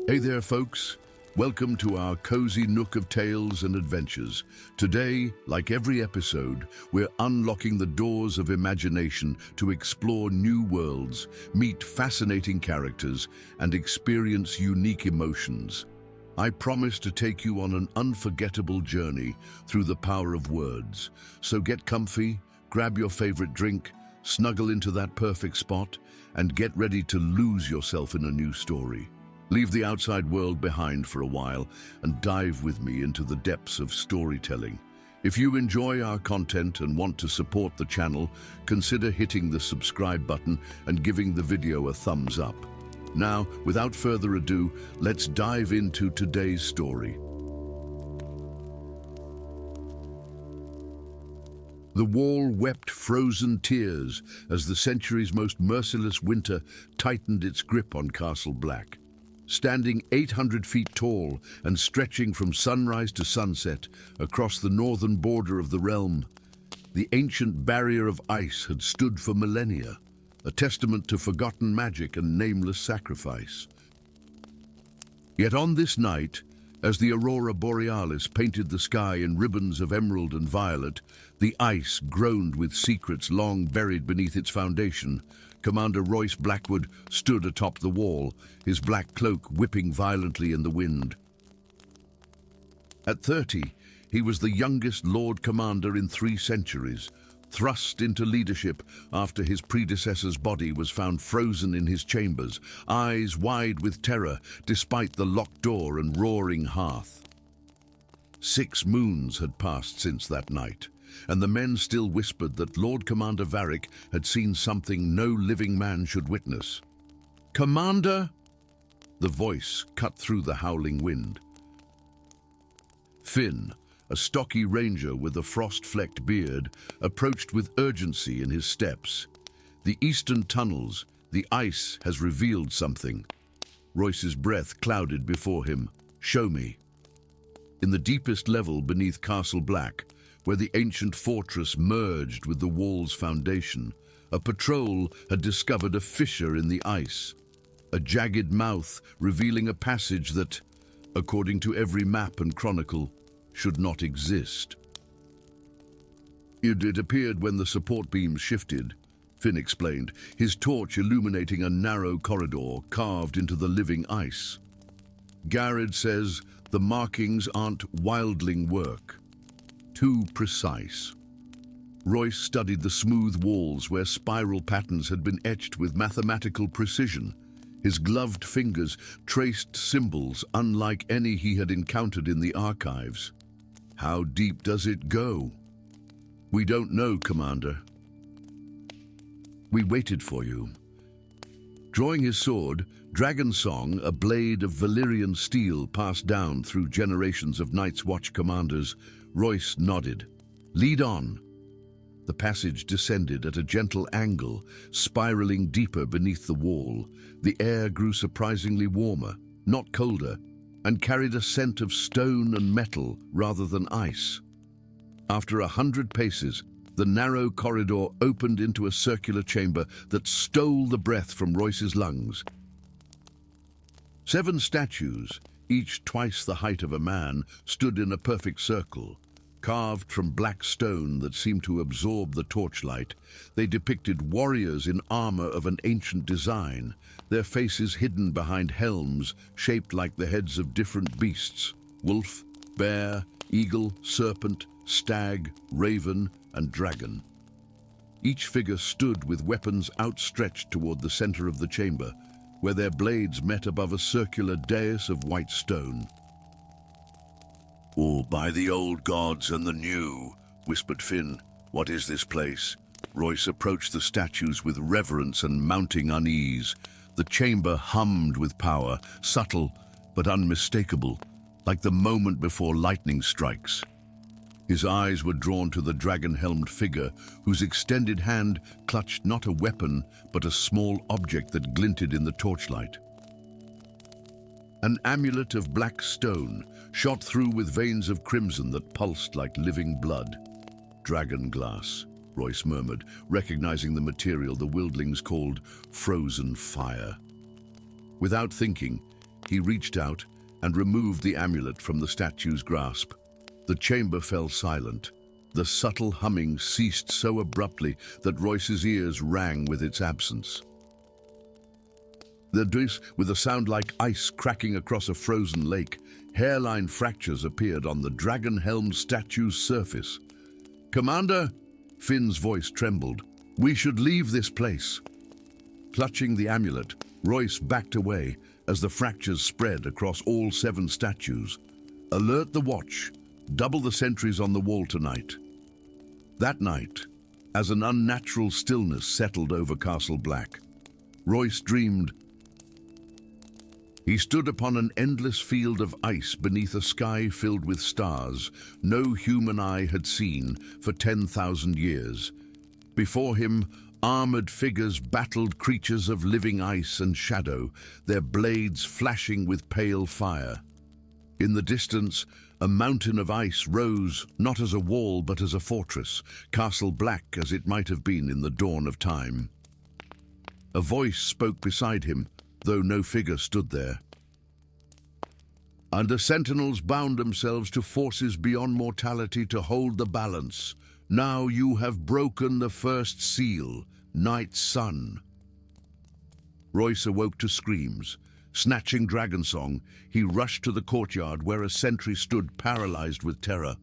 Hey there, folks. Welcome to our cozy nook of tales and adventures. Today, like every episode, we're unlocking the doors of imagination to explore new worlds, meet fascinating characters, and experience unique emotions. I promise to take you on an unforgettable journey through the power of words. So get comfy, grab your favorite drink, snuggle into that perfect spot, and get ready to lose yourself in a new story. Leave the outside world behind for a while and dive with me into the depths of storytelling. If you enjoy our content and want to support the channel, consider hitting the subscribe button and giving the video a thumbs up. Now, without further ado, let's dive into today's story. The wall wept frozen tears as the century's most merciless winter tightened its grip on Castle Black. Standing 800 feet tall and stretching from sunrise to sunset across the northern border of the realm, the ancient barrier of ice had stood for millennia, a testament to forgotten magic and nameless sacrifice. Yet on this night, as the aurora borealis painted the sky in ribbons of emerald and violet, the ice groaned with secrets long buried beneath its foundation. Commander Royce Blackwood stood atop the wall, his black cloak whipping violently in the wind. At 30, he was the youngest Lord Commander in 3 centuries, thrust into leadership after his predecessor's body was found frozen in his chambers, eyes wide with terror despite the locked door and roaring hearth. 6 moons had passed since that night, and the men still whispered that Lord Commander Varric had seen something no living man should witness. "Commander!" The voice cut through the howling wind. Finn, a stocky ranger with a frost-flecked beard, approached with urgency in his steps. "The eastern tunnels, the ice has revealed something." Royce's breath clouded before him. "Show me." In the deepest level beneath Castle Black, where the ancient fortress merged with the wall's foundation, a patrol had discovered a fissure in the ice, a jagged mouth revealing a passage that, according to every map and chronicle, should not exist. It appeared when the support beams shifted, Finn explained, his torch illuminating a narrow corridor carved into the living ice. "Garrett says the markings aren't wildling work. Too precise." Royce studied the smooth walls where spiral patterns had been etched with mathematical precision. His gloved fingers traced symbols unlike any he had encountered in the archives. "How deep does it go?" "We don't know, Commander. We waited for you." Drawing his sword, Dragon Song, a blade of Valyrian steel passed down through generations of Night's Watch commanders, Royce nodded. "Lead on." The passage descended at a gentle angle, spiraling deeper beneath the wall. The air grew surprisingly warmer, not colder, and carried a scent of stone and metal rather than ice. After 100 paces, the narrow corridor opened into a circular chamber that stole the breath from Royce's lungs. 7 statues, each twice the height of a man, stood in a perfect circle. Carved from black stone that seemed to absorb the torchlight, they depicted warriors in armor of an ancient design, their faces hidden behind helms shaped like the heads of different beasts: wolf, bear, eagle, serpent, stag, raven, and dragon. Each figure stood with weapons outstretched toward the center of the chamber, where their blades met above a circular dais of white stone. "All by the old gods and the new," whispered Finn. "What is this place?" Royce approached the statues with reverence and mounting unease. The chamber hummed with power, subtle but unmistakable, like the moment before lightning strikes. His eyes were drawn to the dragon-helmed figure, whose extended hand clutched not a weapon, but a small object that glinted in the torchlight. An amulet of black stone, shot through with veins of crimson that pulsed like living blood. "Dragon glass," Royce murmured, recognizing the material the wildlings called frozen fire. Without thinking, He reached out and removed the amulet from the statue's grasp. The chamber fell silent. The subtle humming ceased so abruptly that Royce's ears rang with its absence. With a sound like ice cracking across a frozen lake, hairline fractures appeared on the dragon-helmed statue's surface. "Commander," Finn's voice trembled, "we should leave this place." Clutching the amulet, Royce backed away as the fractures spread across all 7 statues. "Alert the watch. Double the sentries on the wall tonight." That night, as an unnatural stillness settled over Castle Black, Royce dreamed. He stood upon an endless field of ice beneath a sky filled with stars no human eye had seen for 10,000 years. Before him, armored figures battled creatures of living ice and shadow, their blades flashing with pale fire. In the distance, a mountain of ice rose, not as a wall but as a fortress, Castle Black as it might have been in the dawn of time. A voice spoke beside him, though no figure stood there. "And the sentinels bound themselves to forces beyond mortality to hold the balance. Now you have broken the first seal, Night's Sun." Royce awoke to screams. Snatching dragon song, he rushed to the courtyard where a sentry stood paralyzed with terror.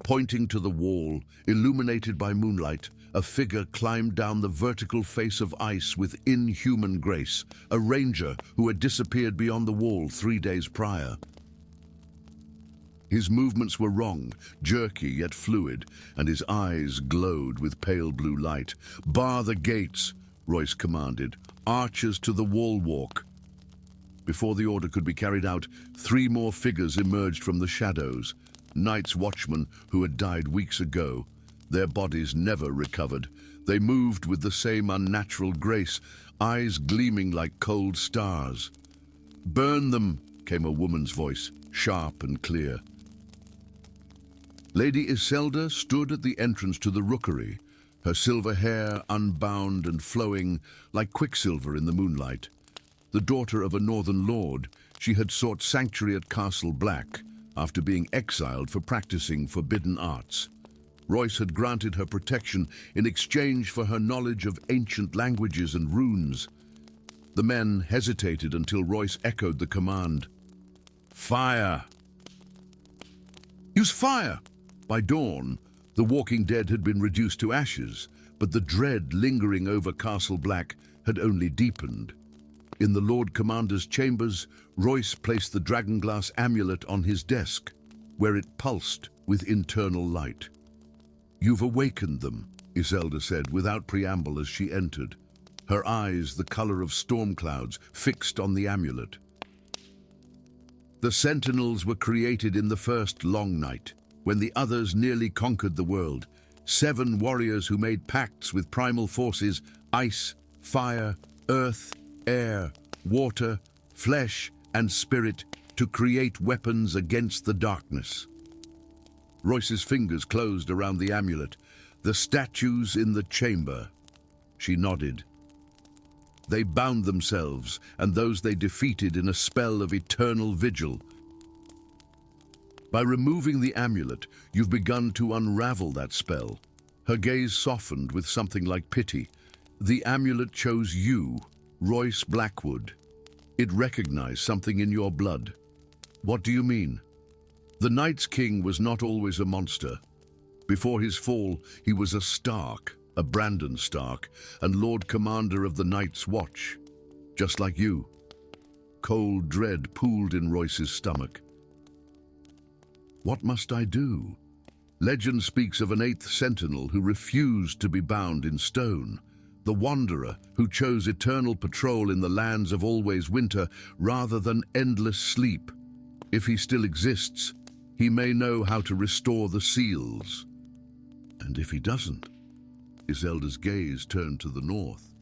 Pointing to the wall, illuminated by moonlight, a figure climbed down the vertical face of ice with inhuman grace, a ranger who had disappeared beyond the wall 3 days prior. His movements were wrong, jerky yet fluid, and his eyes glowed with pale blue light. "Bar the gates," Royce commanded. "Archers to the wall walk." Before the order could be carried out, 3 more figures emerged from the shadows. Night's watchmen who had died weeks ago. Their bodies never recovered. They moved with the same unnatural grace, eyes gleaming like cold stars. "Burn them," came a woman's voice, sharp and clear. Lady Iselda stood at the entrance to the rookery, her silver hair unbound and flowing like quicksilver in the moonlight. The daughter of a northern lord, she had sought sanctuary at Castle Black after being exiled for practicing forbidden arts. Royce had granted her protection in exchange for her knowledge of ancient languages and runes. The men hesitated until Royce echoed the command. "Fire!" "Use fire!" By dawn, the walking dead had been reduced to ashes, but the dread lingering over Castle Black had only deepened. In the Lord Commander's chambers, Royce placed the dragonglass amulet on his desk, where it pulsed with internal light. "You've awakened them," Iselda said without preamble as she entered, her eyes the color of storm clouds fixed on the amulet. "The sentinels were created in the first long night, when the others nearly conquered the world. 7 warriors who made pacts with primal forces, ice, fire, earth, air, water, flesh, and spirit, to create weapons against the darkness." Royce's fingers closed around the amulet. "The statues in the chamber." She nodded. "They bound themselves, and those they defeated in a spell of eternal vigil. By removing the amulet, you've begun to unravel that spell." Her gaze softened with something like pity. "The amulet chose you, Royce Blackwood. It recognized something in your blood." "What do you mean?" "The Night's King was not always a monster. Before his fall, he was a Stark, a Brandon Stark, and Lord Commander of the Night's Watch. Just like you." Cold dread pooled in Royce's stomach. "What must I do?" Legend speaks of an 8th sentinel who refused to be bound in stone, the wanderer who chose eternal patrol in the lands of always winter rather than endless sleep. If he still exists, he may know how to restore the seals. And if he doesn't? Iselda's gaze turned to the north.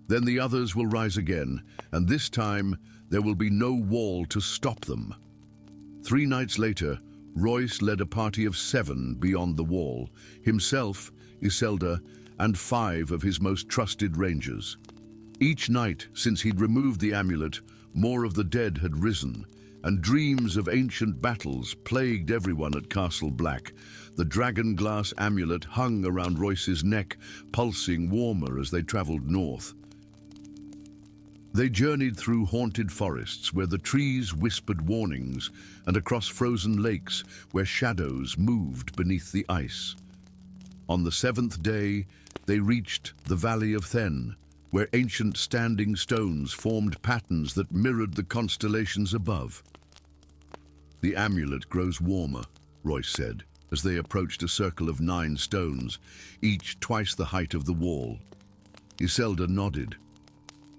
"Then the others will rise again, and this time there will be no wall to stop them." 3 nights later, Royce led a party of 7 beyond the wall, himself, Iselda, and 5 of his most trusted rangers. Each night since he'd removed the amulet, more of the dead had risen, and dreams of ancient battles plagued everyone at Castle Black. The dragon glass amulet hung around Royce's neck, pulsing warmer as they traveled north. They journeyed through haunted forests where the trees whispered warnings, and across frozen lakes where shadows moved beneath the ice. On the seventh day, they reached the Valley of Then, where ancient standing stones formed patterns that mirrored the constellations above. "The amulet grows warmer," Royce said, as they approached a circle of 9 stones, each twice the height of the wall. Iselda nodded.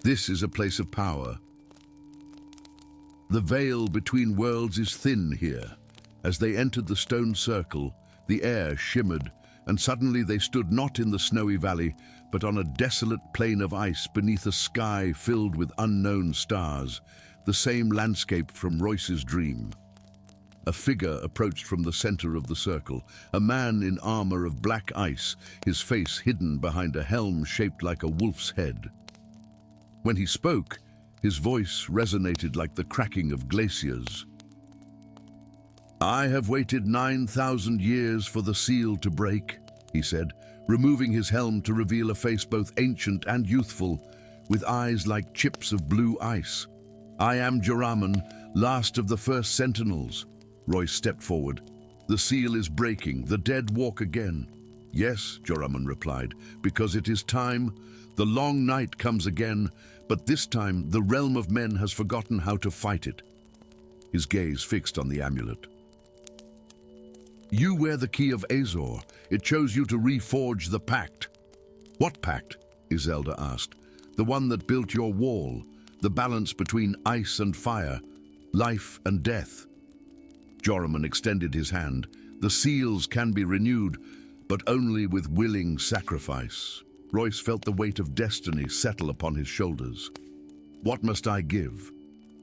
"This is a place of power. The veil between worlds is thin here." As they entered the stone circle, the air shimmered, and suddenly they stood not in the snowy valley, but on a desolate plain of ice beneath a sky filled with unknown stars, the same landscape from Royce's dream. A figure approached from the center of the circle, a man in armor of black ice, his face hidden behind a helm shaped like a wolf's head. When he spoke, his voice resonated like the cracking of glaciers. "I have waited 9,000 years for the seal to break," he said, removing his helm to reveal a face both ancient and youthful, with eyes like chips of blue ice. "I am Joramun, last of the first sentinels." Royce stepped forward. "The seal is breaking, the dead walk again." "Yes," Joramun replied, "because it is time. The long night comes again, but this time the realm of men has forgotten how to fight it." His gaze fixed on the amulet. "You wear the key of Azor. It chose you to reforge the pact." "What pact?" Iselda asked. "The one that built your wall, the balance between ice and fire, life and death." Joramun extended his hand. "The seals can be renewed, but only with willing sacrifice." Royce felt the weight of destiny settle upon his shoulders. "What must I give?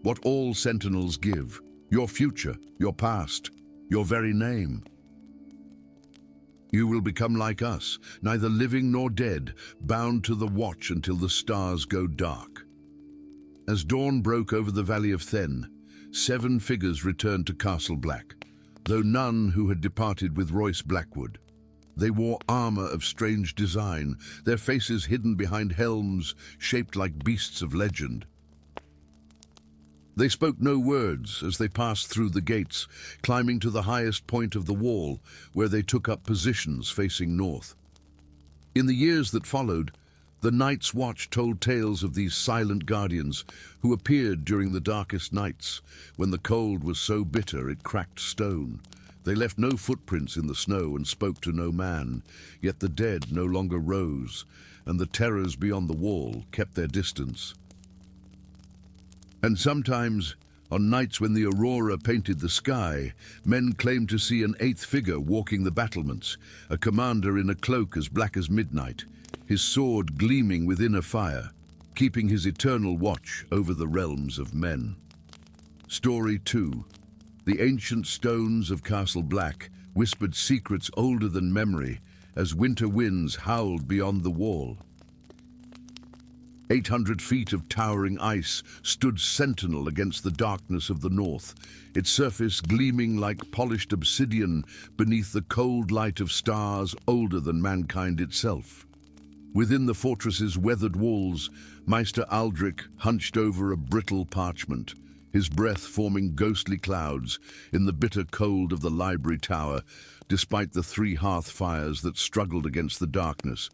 What all sentinels give? Your future, your past, your very name." "You will become like us, neither living nor dead, bound to the watch until the stars go dark." As dawn broke over the Valley of Then, 7 figures returned to Castle Black, though none who had departed with Royce Blackwood. They wore armor of strange design, their faces hidden behind helms shaped like beasts of legend. They spoke no words as they passed through the gates, climbing to the highest point of the wall, where they took up positions facing north. In the years that followed, the Night's Watch told tales of these silent guardians who appeared during the darkest nights, when the cold was so bitter it cracked stone. They left no footprints in the snow and spoke to no man, yet the dead no longer rose, and the terrors beyond the wall kept their distance. And sometimes, on nights when the aurora painted the sky, men claimed to see an 8th figure walking the battlements, a commander in a cloak as black as midnight, his sword gleaming within a fire, keeping his eternal watch over the realms of men. Story 2. The ancient stones of Castle Black whispered secrets older than memory as winter winds howled beyond the wall. 800 feet of towering ice stood sentinel against the darkness of the north, its surface gleaming like polished obsidian beneath the cold light of stars older than mankind itself. Within the fortress's weathered walls, Meister Aldrich hunched over a brittle parchment, his breath forming ghostly clouds in the bitter cold of the library tower, despite the 3 hearth fires that struggled against the darkness.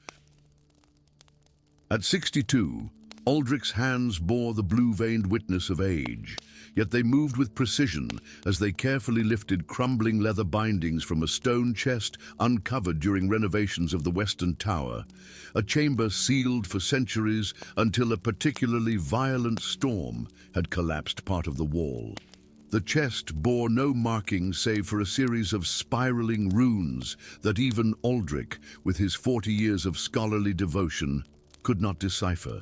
At 62, Aldrich's hands bore the blue-veined witness of age, yet they moved with precision as they carefully lifted crumbling leather bindings from a stone chest uncovered during renovations of the Western Tower, a chamber sealed for centuries until a particularly violent storm had collapsed part of the wall. The chest bore no markings save for a series of spiraling runes that even Aldrich, with his 40 years of scholarly devotion, could not decipher.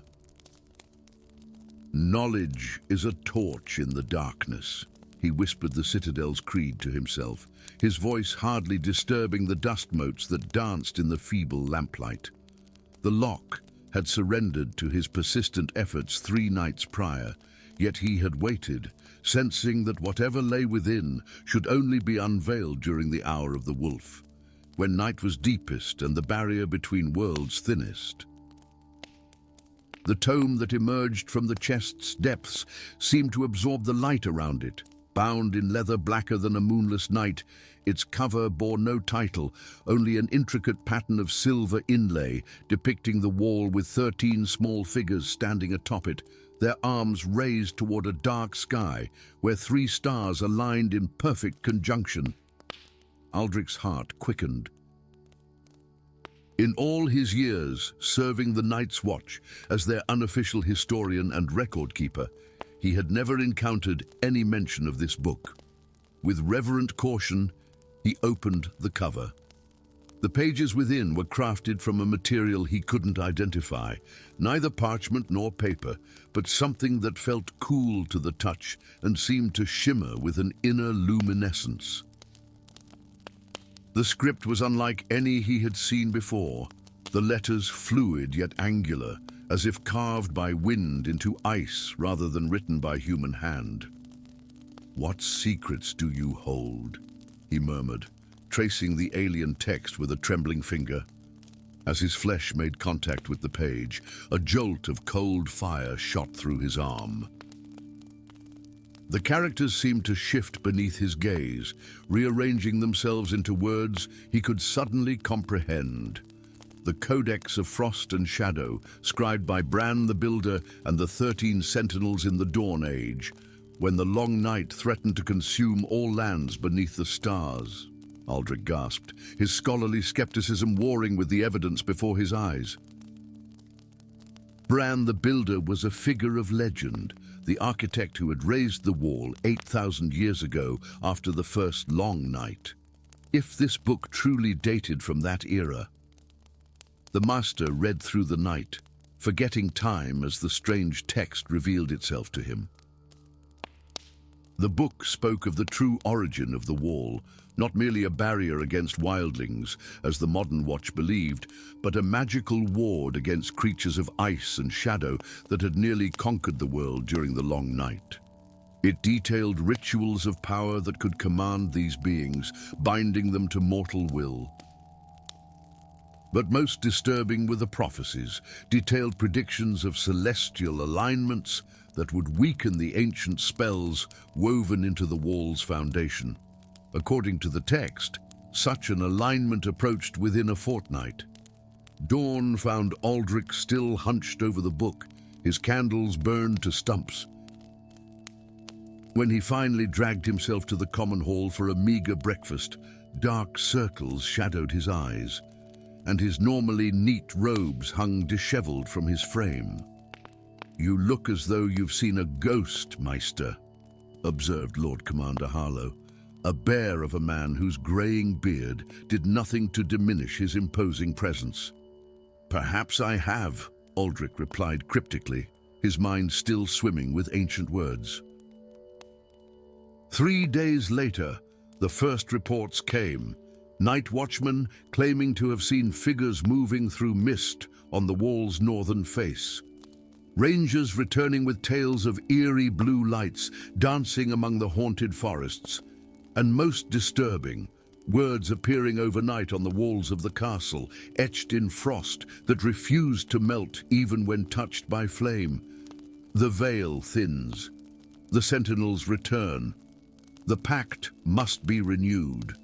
"Knowledge is a torch in the darkness," he whispered the Citadel's creed to himself, his voice hardly disturbing the dust motes that danced in the feeble lamplight. The lock had surrendered to his persistent efforts 3 nights prior, Yet he had waited, sensing that whatever lay within should only be unveiled during the hour of the wolf, when night was deepest and the barrier between worlds thinnest. The tome that emerged from the chest's depths seemed to absorb the light around it. Bound in leather blacker than a moonless night, its cover bore no title, only an intricate pattern of silver inlay depicting the wall with 13 small figures standing atop it, their arms raised toward a dark sky where 3 stars aligned in perfect conjunction. Aldrich's heart quickened. In all his years serving the Night's Watch as their unofficial historian and record keeper, he had never encountered any mention of this book. With reverent caution, he opened the cover. The pages within were crafted from a material he couldn't identify, neither parchment nor paper, but something that felt cool to the touch and seemed to shimmer with an inner luminescence. The script was unlike any he had seen before, the letters fluid yet angular, as if carved by wind into ice rather than written by human hand. "What secrets do you hold?" he murmured, tracing the alien text with a trembling finger. As his flesh made contact with the page, a jolt of cold fire shot through his arm. The characters seemed to shift beneath his gaze, rearranging themselves into words he could suddenly comprehend. The Codex of Frost and Shadow, scribed by Bran the Builder and the 13 Sentinels in the Dawn Age, when the long night threatened to consume all lands beneath the stars. Aldrich gasped, his scholarly skepticism warring with the evidence before his eyes. Bran the Builder was a figure of legend, the architect who had raised the wall 8,000 years ago after the first long night. If this book truly dated from that era, the master read through the night, forgetting time as the strange text revealed itself to him. The book spoke of the true origin of the wall, not merely a barrier against wildlings, as the modern watch believed, but a magical ward against creatures of ice and shadow that had nearly conquered the world during the long night. It detailed rituals of power that could command these beings, binding them to mortal will. But most disturbing were the prophecies, detailed predictions of celestial alignments that would weaken the ancient spells woven into the wall's foundation. According to the text, such an alignment approached within a fortnight. Dawn found Aldrich still hunched over the book, his candles burned to stumps. When he finally dragged himself to the common hall for a meager breakfast, dark circles shadowed his eyes, and his normally neat robes hung disheveled from his frame. "You look as though you've seen a ghost, Meister," observed Lord Commander Harlow, a bear of a man whose graying beard did nothing to diminish his imposing presence. "Perhaps I have," Aldrich replied cryptically, his mind still swimming with ancient words. 3 days later, the first reports came. Night watchmen claiming to have seen figures moving through mist on the wall's northern face. Rangers returning with tales of eerie blue lights dancing among the haunted forests. And most disturbing, words appearing overnight on the walls of the castle, etched in frost that refused to melt even when touched by flame. The veil thins. The sentinels return. The pact must be renewed.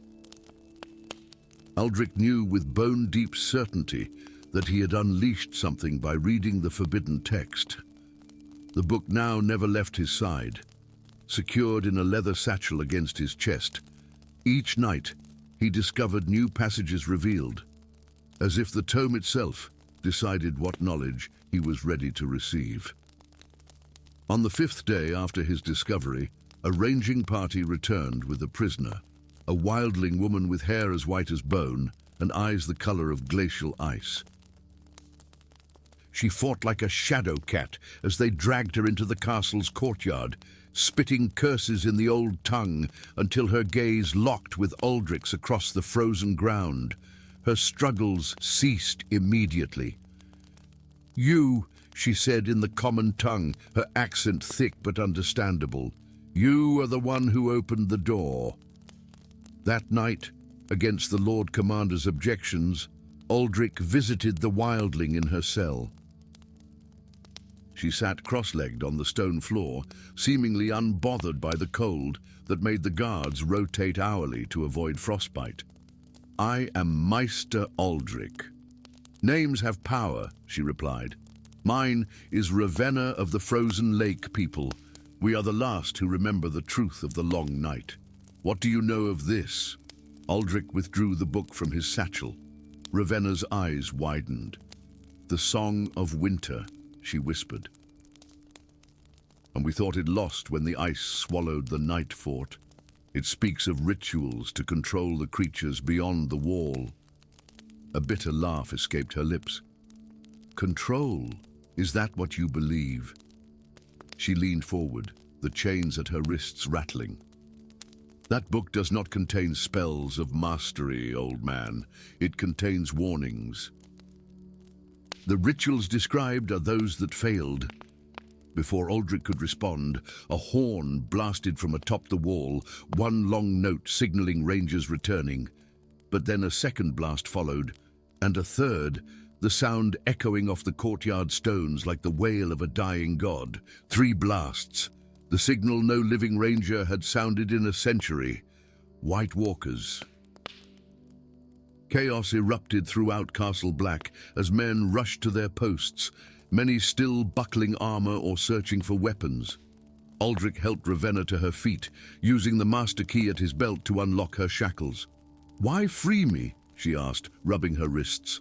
Aldrich knew with bone-deep certainty that he had unleashed something by reading the forbidden text. The book now never left his side, secured in a leather satchel against his chest. Each night, he discovered new passages revealed, as if the tome itself decided what knowledge he was ready to receive. On the 5th day after his discovery, a ranging party returned with a prisoner, a wildling woman with hair as white as bone and eyes the color of glacial ice. She fought like a shadow cat as they dragged her into the castle's courtyard, spitting curses in the old tongue until her gaze locked with Aldrich's across the frozen ground. Her struggles ceased immediately. "You," she said in the common tongue, her accent thick but understandable. "You are the one who opened the door." That night, against the Lord Commander's objections, Aldrich visited the wildling in her cell. She sat cross-legged on the stone floor, seemingly unbothered by the cold that made the guards rotate hourly to avoid frostbite. "I am Meister Aldrich." "Names have power," she replied. "Mine is Ravenna of the Frozen Lake people. We are the last who remember the truth of the long night. What do you know of this?" Aldrich withdrew the book from his satchel. Ravenna's eyes widened. "The Song of Winter," she whispered. "And we thought it lost when the ice swallowed the night fort. It speaks of rituals to control the creatures beyond the wall." A bitter laugh escaped her lips. "Control? Is that what you believe?" She leaned forward, the chains at her wrists rattling. "That book does not contain spells of mastery, old man. It contains warnings. The rituals described are those that failed." Before Aldrich could respond, a horn blasted from atop the wall, one long note signaling rangers returning. But then a second blast followed, and a third, the sound echoing off the courtyard stones like the wail of a dying god. 3 blasts. The signal no living ranger had sounded in a century. White walkers. Chaos erupted throughout Castle Black as men rushed to their posts, many still buckling armor or searching for weapons. Aldrich helped Ravenna to her feet, using the master key at his belt to unlock her shackles. "Why free me?" she asked, rubbing her wrists.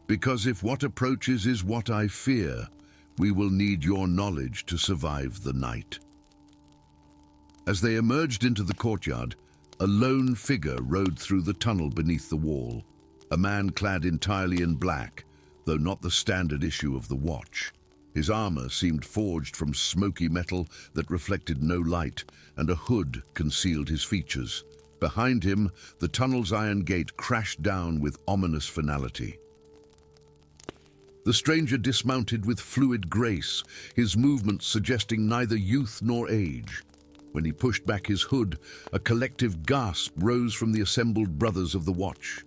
"Because if what approaches is what I fear, we will need your knowledge to survive the night." As they emerged into the courtyard, a lone figure rode through the tunnel beneath the wall, a man clad entirely in black, though not the standard issue of the watch. His armor seemed forged from smoky metal that reflected no light, and a hood concealed his features. Behind him, the tunnel's iron gate crashed down with ominous finality. The stranger dismounted with fluid grace, his movements suggesting neither youth nor age. When he pushed back his hood, a collective gasp rose from the assembled brothers of the Watch.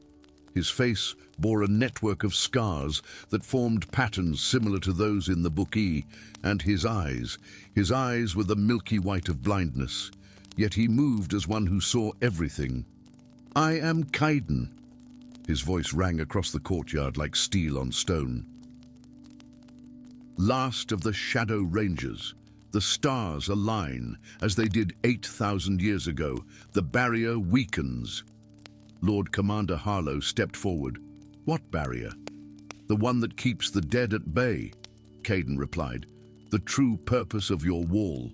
His face bore a network of scars that formed patterns similar to those in the Book E, and his eyes were the milky white of blindness. Yet he moved as one who saw everything. "I am Kaiden." His voice rang across the courtyard like steel on stone. "Last of the Shadow Rangers. The stars align, as they did 8,000 years ago. The barrier weakens." Lord Commander Harlow stepped forward. "What barrier?" "The one that keeps the dead at bay," Kaiden replied. "The true purpose of your wall."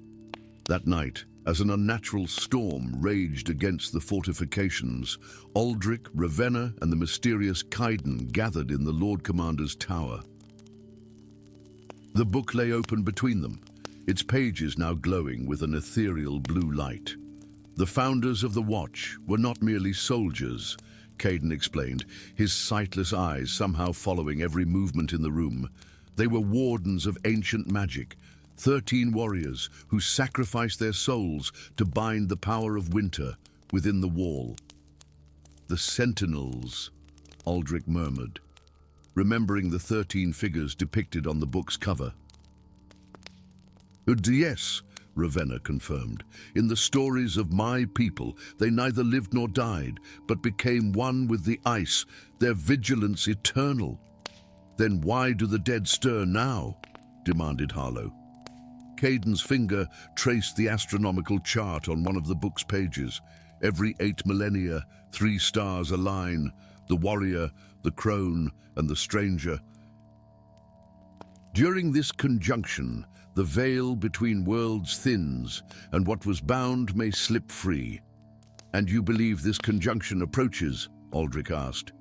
That night, as an unnatural storm raged against the fortifications, Aldrich, Ravenna, and the mysterious Kaiden gathered in the Lord Commander's tower. The book lay open between them, its pages now glowing with an ethereal blue light. The founders of the Watch were not merely soldiers, Kaiden explained, his sightless eyes somehow following every movement in the room. They were wardens of ancient magic, 13 warriors who sacrificed their souls to bind the power of winter within the wall. "The Sentinels," Aldrich murmured, remembering the 13 figures depicted on the book's cover. "Yes," Ravenna confirmed. "In the stories of my people, they neither lived nor died, but became one with the ice, their vigilance eternal." "Then why do the dead stir now?" demanded Harlow. Kaiden's finger traced the astronomical chart on one of the book's pages. Every 8 millennia, 3 stars align: the warrior, the crone, and the stranger. During this conjunction, the veil between worlds thins, and what was bound may slip free. "And you believe this conjunction approaches?" Aldrich asked.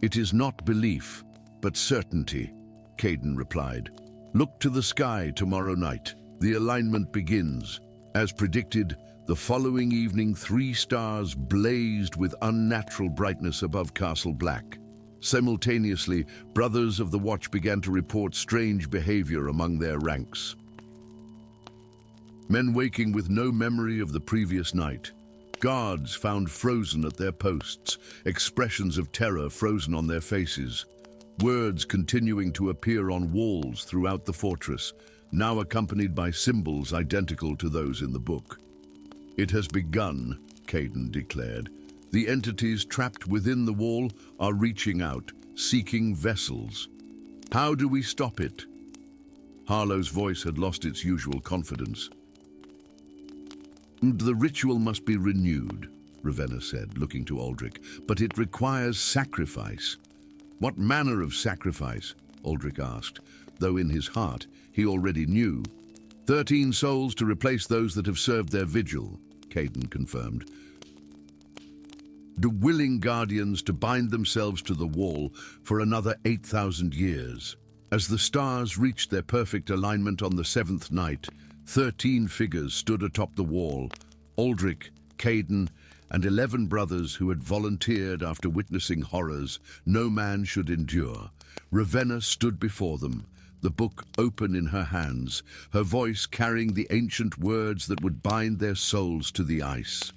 "It is not belief, but certainty," Kaiden replied. "Look to the sky tomorrow night. The alignment begins." As predicted, the following evening 3 stars blazed with unnatural brightness above Castle Black. Simultaneously, brothers of the watch began to report strange behavior among their ranks. Men waking with no memory of the previous night. Guards found frozen at their posts, expressions of terror frozen on their faces. Words continuing to appear on walls throughout the fortress, now accompanied by symbols identical to those in the book. "It has begun," Caden declared. "The entities trapped within the wall are reaching out, seeking vessels. How do we stop it?" Harlow's voice had lost its usual confidence. "The ritual must be renewed," Ravenna said, looking to Aldrich, "but it requires sacrifice." "What manner of sacrifice?" Aldrich asked, though in his heart he already knew. 13 souls to replace those that have served their vigil, Caden confirmed. "The willing guardians to bind themselves to the wall for another 8,000 years. As the stars reached their perfect alignment on the 7th night, 13 figures stood atop the wall, Aldrich, Caden, and 11 brothers who had volunteered after witnessing horrors no man should endure. Ravenna stood before them, the book open in her hands, her voice carrying the ancient words that would bind their souls to the ice.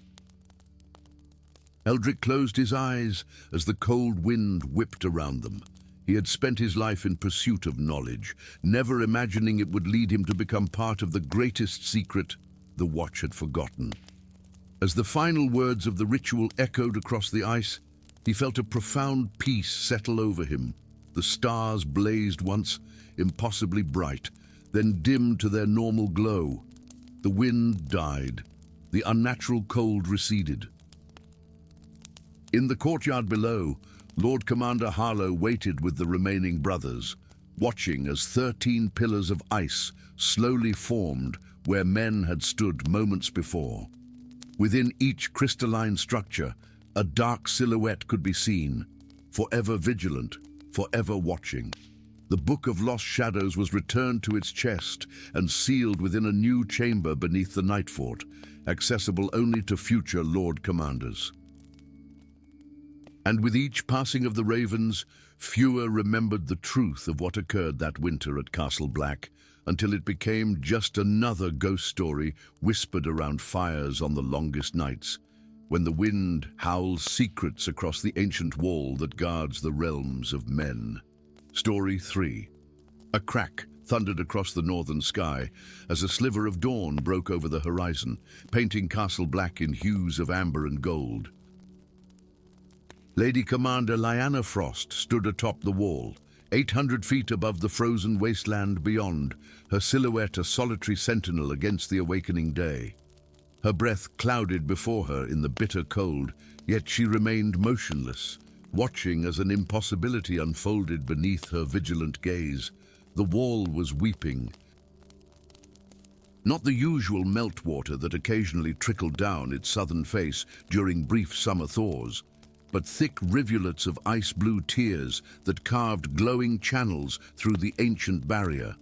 Eldrick closed his eyes as the cold wind whipped around them. He had spent his life in pursuit of knowledge, never imagining it would lead him to become part of the greatest secret the Watch had forgotten. As the final words of the ritual echoed across the ice, he felt a profound peace settle over him. The stars blazed once, impossibly bright, then dimmed to their normal glow. The wind died. The unnatural cold receded. In the courtyard below, Lord Commander Harlow waited with the remaining brothers, watching as 13 pillars of ice slowly formed where men had stood moments before. Within each crystalline structure, a dark silhouette could be seen, forever vigilant, forever watching. The Book of Lost Shadows was returned to its chest and sealed within a new chamber beneath the Night Fort, accessible only to future Lord Commanders. And with each passing of the Ravens, fewer remembered the truth of what occurred that winter at Castle Black, until it became just another ghost story whispered around fires on the longest nights, when the wind howls secrets across the ancient wall that guards the realms of men. Story 3. A crack thundered across the northern sky as a sliver of dawn broke over the horizon, painting Castle Black in hues of amber and gold. Lady Commander Lyanna Frost stood atop the wall, 800 feet above the frozen wasteland beyond, her silhouette a solitary sentinel against the awakening day. Her breath clouded before her in the bitter cold, yet she remained motionless, watching as an impossibility unfolded beneath her vigilant gaze. The wall was weeping. Not the usual meltwater that occasionally trickled down its southern face during brief summer thaws, but thick rivulets of ice-blue tears that carved glowing channels through the ancient barrier.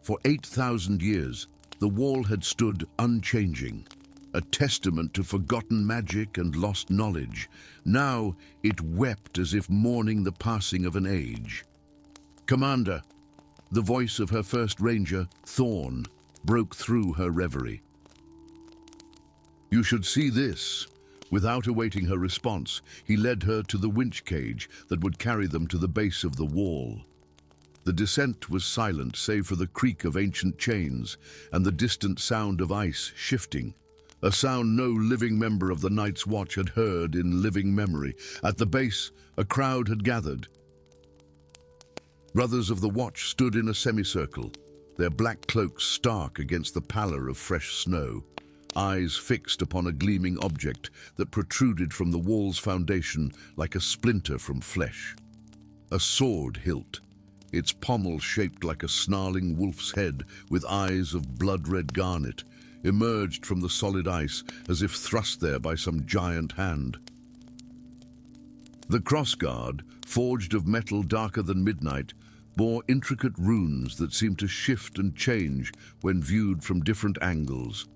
For 8,000 years, the wall had stood unchanging, a testament to forgotten magic and lost knowledge. Now it wept as if mourning the passing of an age. "Commander," the voice of her first ranger, Thorn, broke through her reverie. "You should see this." Without awaiting her response, he led her to the winch cage that would carry them to the base of the wall. The descent was silent save for the creak of ancient chains and the distant sound of ice shifting, a sound no living member of the Night's Watch had heard in living memory. At the base, a crowd had gathered. Brothers of the Watch stood in a semicircle, their black cloaks stark against the pallor of fresh snow, eyes fixed upon a gleaming object that protruded from the wall's foundation like a splinter from flesh. A sword hilt, its pommel shaped like a snarling wolf's head with eyes of blood-red garnet, emerged from the solid ice as if thrust there by some giant hand. The crossguard, forged of metal darker than midnight, bore intricate runes that seemed to shift and change when viewed from different angles.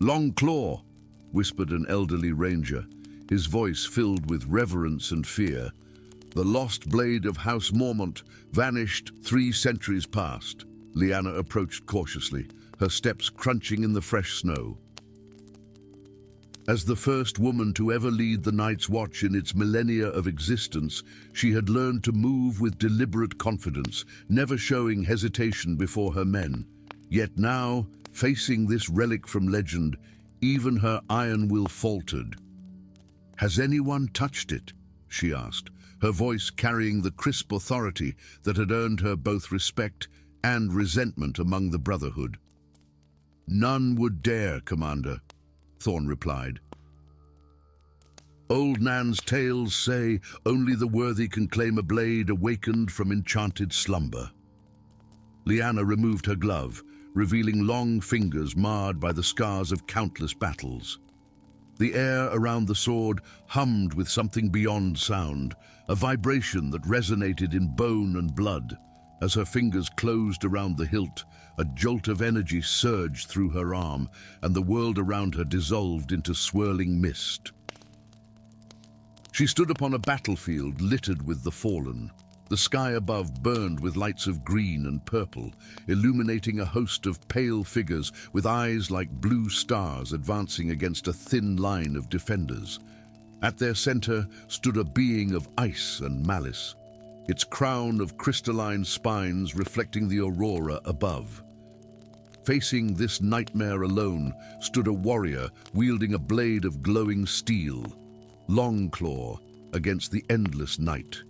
"Long Claw," whispered an elderly ranger, his voice filled with reverence and fear. The lost blade of House Mormont vanished 3 centuries past. Lyanna approached cautiously, her steps crunching in the fresh snow. As the first woman to ever lead the Night's Watch in its millennia of existence, she had learned to move with deliberate confidence, never showing hesitation before her men. Yet now, facing this relic from legend, even her iron will faltered. "Has anyone touched it?" she asked, her voice carrying the crisp authority that had earned her both respect and resentment among the Brotherhood. "None would dare, Commander," Thorn replied. "Old Nan's tales say only the worthy can claim a blade awakened from enchanted slumber." Lyanna removed her glove, revealing long fingers marred by the scars of countless battles. The air around the sword hummed with something beyond sound, a vibration that resonated in bone and blood. As her fingers closed around the hilt, a jolt of energy surged through her arm, and the world around her dissolved into swirling mist. She stood upon a battlefield littered with the fallen. The sky above burned with lights of green and purple, illuminating a host of pale figures with eyes like blue stars advancing against a thin line of defenders. At their center stood a being of ice and malice, its crown of crystalline spines reflecting the aurora above. Facing this nightmare alone stood a warrior wielding a blade of glowing steel, Longclaw, against the endless night.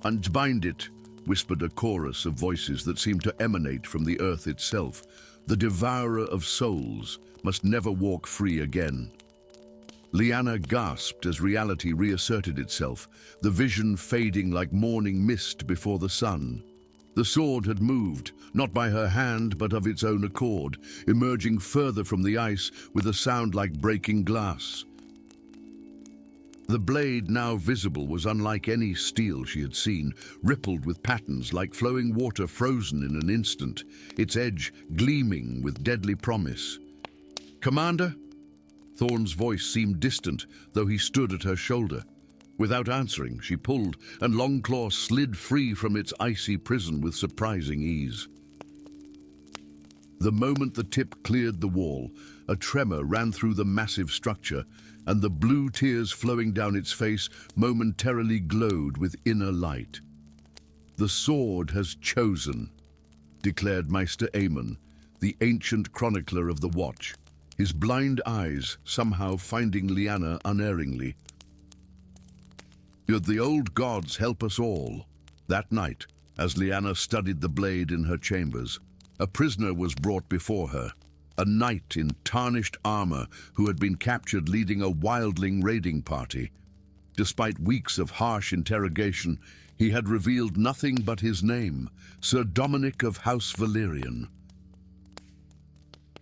"Unbind it," whispered a chorus of voices that seemed to emanate from the earth itself. "The devourer of souls must never walk free again." Lyanna gasped as reality reasserted itself, the vision fading like morning mist before the sun. The sword had moved, not by her hand but of its own accord, emerging further from the ice with a sound like breaking glass. The blade now visible was unlike any steel she had seen, rippled with patterns like flowing water frozen in an instant, its edge gleaming with deadly promise. "Commander?" Thorn's voice seemed distant, though he stood at her shoulder. Without answering, she pulled, and Longclaw slid free from its icy prison with surprising ease. The moment the tip cleared the wall, a tremor ran through the massive structure, and the blue tears flowing down its face momentarily glowed with inner light. "The sword has chosen," declared Maester Aemon, the ancient chronicler of the Watch, his blind eyes somehow finding Lyanna unerringly. "The old gods help us all." That night, as Lyanna studied the blade in her chambers, a prisoner was brought before her, a knight in tarnished armor who had been captured leading a wildling raiding party. Despite weeks of harsh interrogation, he had revealed nothing but his name, Sir Dominic of House Valyrian.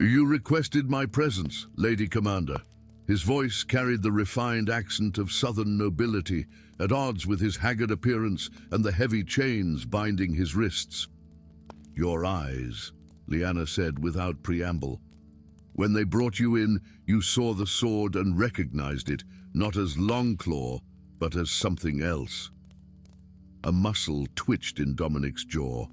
"You requested my presence, Lady Commander." His voice carried the refined accent of southern nobility, at odds with his haggard appearance and the heavy chains binding his wrists. "Your eyes," Lyanna said without preamble. "When they brought you in, you saw the sword and recognized it, not as Longclaw, but as something else." A muscle twitched in Dominic's jaw.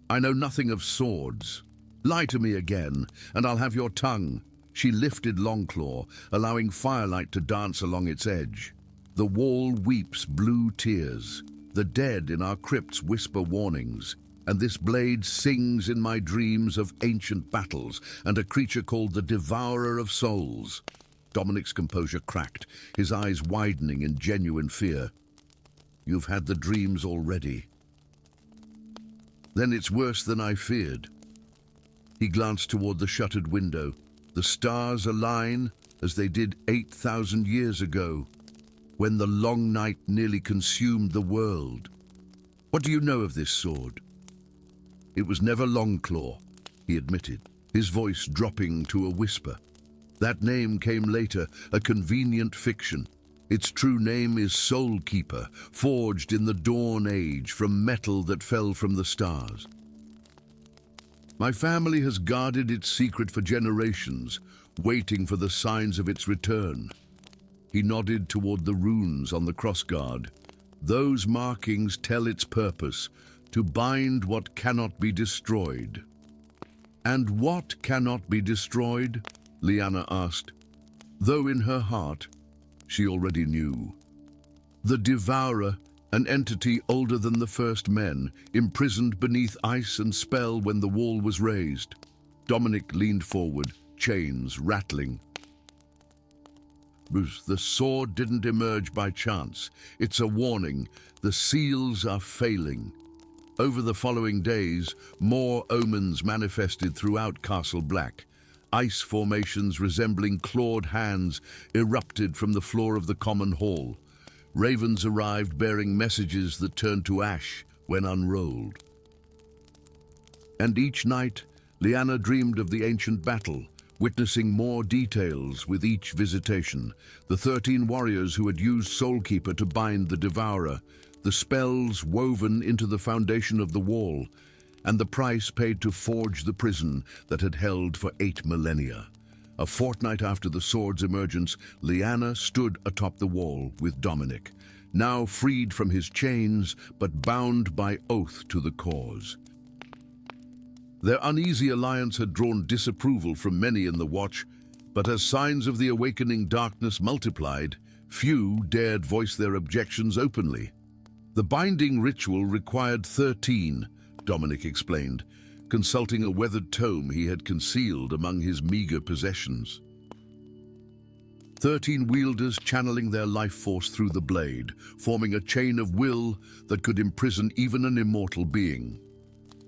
"I know nothing of swords. Lie to me again, and I'll have your tongue." She lifted Longclaw, allowing firelight to dance along its edge. "The wall weeps blue tears. The dead in our crypts whisper warnings. And this blade sings in my dreams of ancient battles and a creature called the Devourer of Souls." Dominic's composure cracked, his eyes widening in genuine fear. "You've had the dreams already." "Then it's worse than I feared." He glanced toward the shuttered window. The stars align as they did 8,000 years ago, when the long night nearly consumed the world. "What do you know of this sword?" "It was never Longclaw," he admitted, his voice dropping to a whisper. "That name came later, a convenient fiction. Its true name is Soulkeeper, forged in the Dawn Age from metal that fell from the stars. My family has guarded its secret for generations, waiting for the signs of its return." He nodded toward the runes on the crossguard. Those markings tell its purpose, to bind what cannot be destroyed. And what cannot be destroyed? Lyanna asked, though in her heart she already knew. The Devourer, an entity older than the first men, imprisoned beneath ice and spell when the wall was raised. Dominic leaned forward, chains rattling. The sword didn't emerge by chance. It's a warning. The seals are failing. Over the following days, more omens manifested throughout Castle Black. Ice formations resembling clawed hands erupted from the floor of the common hall. Ravens arrived bearing messages that turned to ash when unrolled. And each night, Lyanna dreamed of the ancient battle, witnessing more details with each visitation. The 13 warriors who had used Soulkeeper to bind the Devourer, the spells woven into the foundation of the wall, and the price paid to forge the prison that had held for 8 millennia. A fortnight after the sword's emergence, Lyanna stood atop the wall with Dominic, now freed from his chains but bound by oath to the cause. Their uneasy alliance had drawn disapproval from many in the Watch, but as signs of the awakening darkness multiplied, few dared voice their objections openly. The binding ritual required 13, Dominic explained, consulting a weathered tome he had concealed among his meager possessions. 13 wielders channeling their life force through the blade, forming a chain of will that could imprison even an immortal being.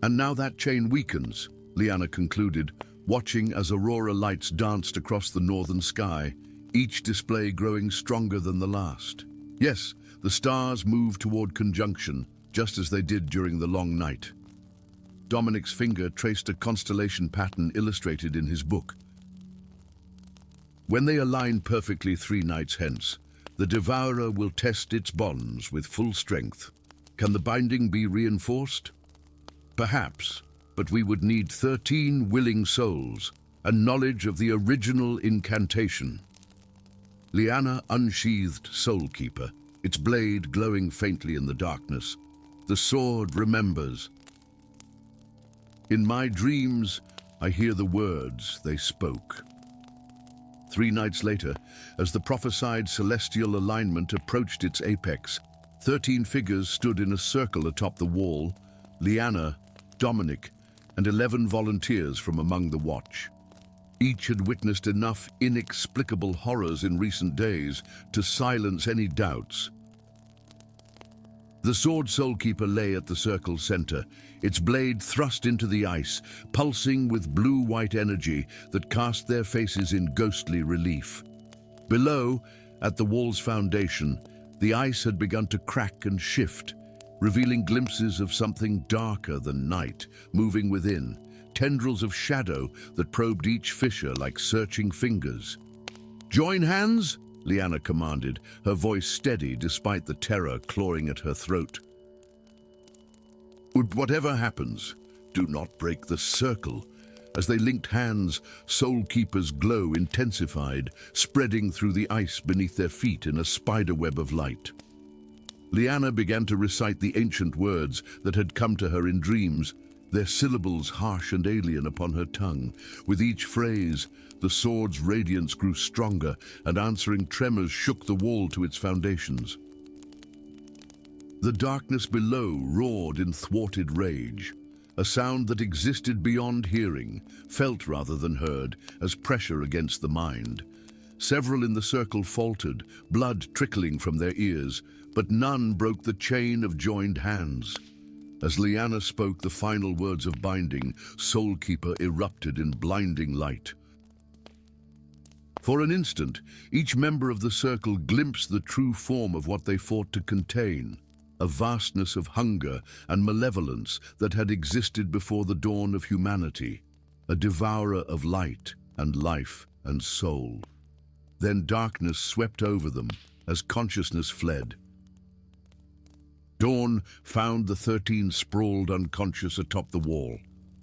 And now that chain weakens, Lyanna concluded, watching as aurora lights danced across the northern sky, each display growing stronger than the last. Yes, the stars moved toward conjunction, just as they did during the long night. Dominic's finger traced a constellation pattern illustrated in his book. When they align perfectly 3 nights hence, the Devourer will test its bonds with full strength. Can the binding be reinforced? Perhaps, but we would need 13 willing souls and knowledge of the original incantation. Lyanna unsheathed Soulkeeper, its blade glowing faintly in the darkness. The sword remembers. In my dreams, I hear the words they spoke. 3 nights later, as the prophesied celestial alignment approached its apex, 13 figures stood in a circle atop the wall, Lyanna, Dominic, and 11 volunteers from among the Watch. Each had witnessed enough inexplicable horrors in recent days to silence any doubts. The sword Soulkeeper lay at the circle's center, its blade thrust into the ice, pulsing with blue-white energy that cast their faces in ghostly relief. Below, at the wall's foundation, the ice had begun to crack and shift, revealing glimpses of something darker than night, moving within, tendrils of shadow that probed each fissure like searching fingers. "Join hands!" Lyanna commanded, her voice steady despite the terror clawing at her throat. "Whatever happens, do not break the circle." As they linked hands, Soulkeeper's glow intensified, spreading through the ice beneath their feet in a spiderweb of light. Lyanna began to recite the ancient words that had come to her in dreams, their syllables harsh and alien upon her tongue. With each phrase, the sword's radiance grew stronger, and answering tremors shook the wall to its foundations. The darkness below roared in thwarted rage, a sound that existed beyond hearing, felt rather than heard, as pressure against the mind. Several in the circle faltered, blood trickling from their ears, but none broke the chain of joined hands. As Lyanna spoke the final words of binding, Soulkeeper erupted in blinding light. For an instant, each member of the circle glimpsed the true form of what they fought to contain, a vastness of hunger and malevolence that had existed before the dawn of humanity, a devourer of light and life and soul. Then darkness swept over them as consciousness fled. Dawn found the 13 sprawled unconscious atop the wall.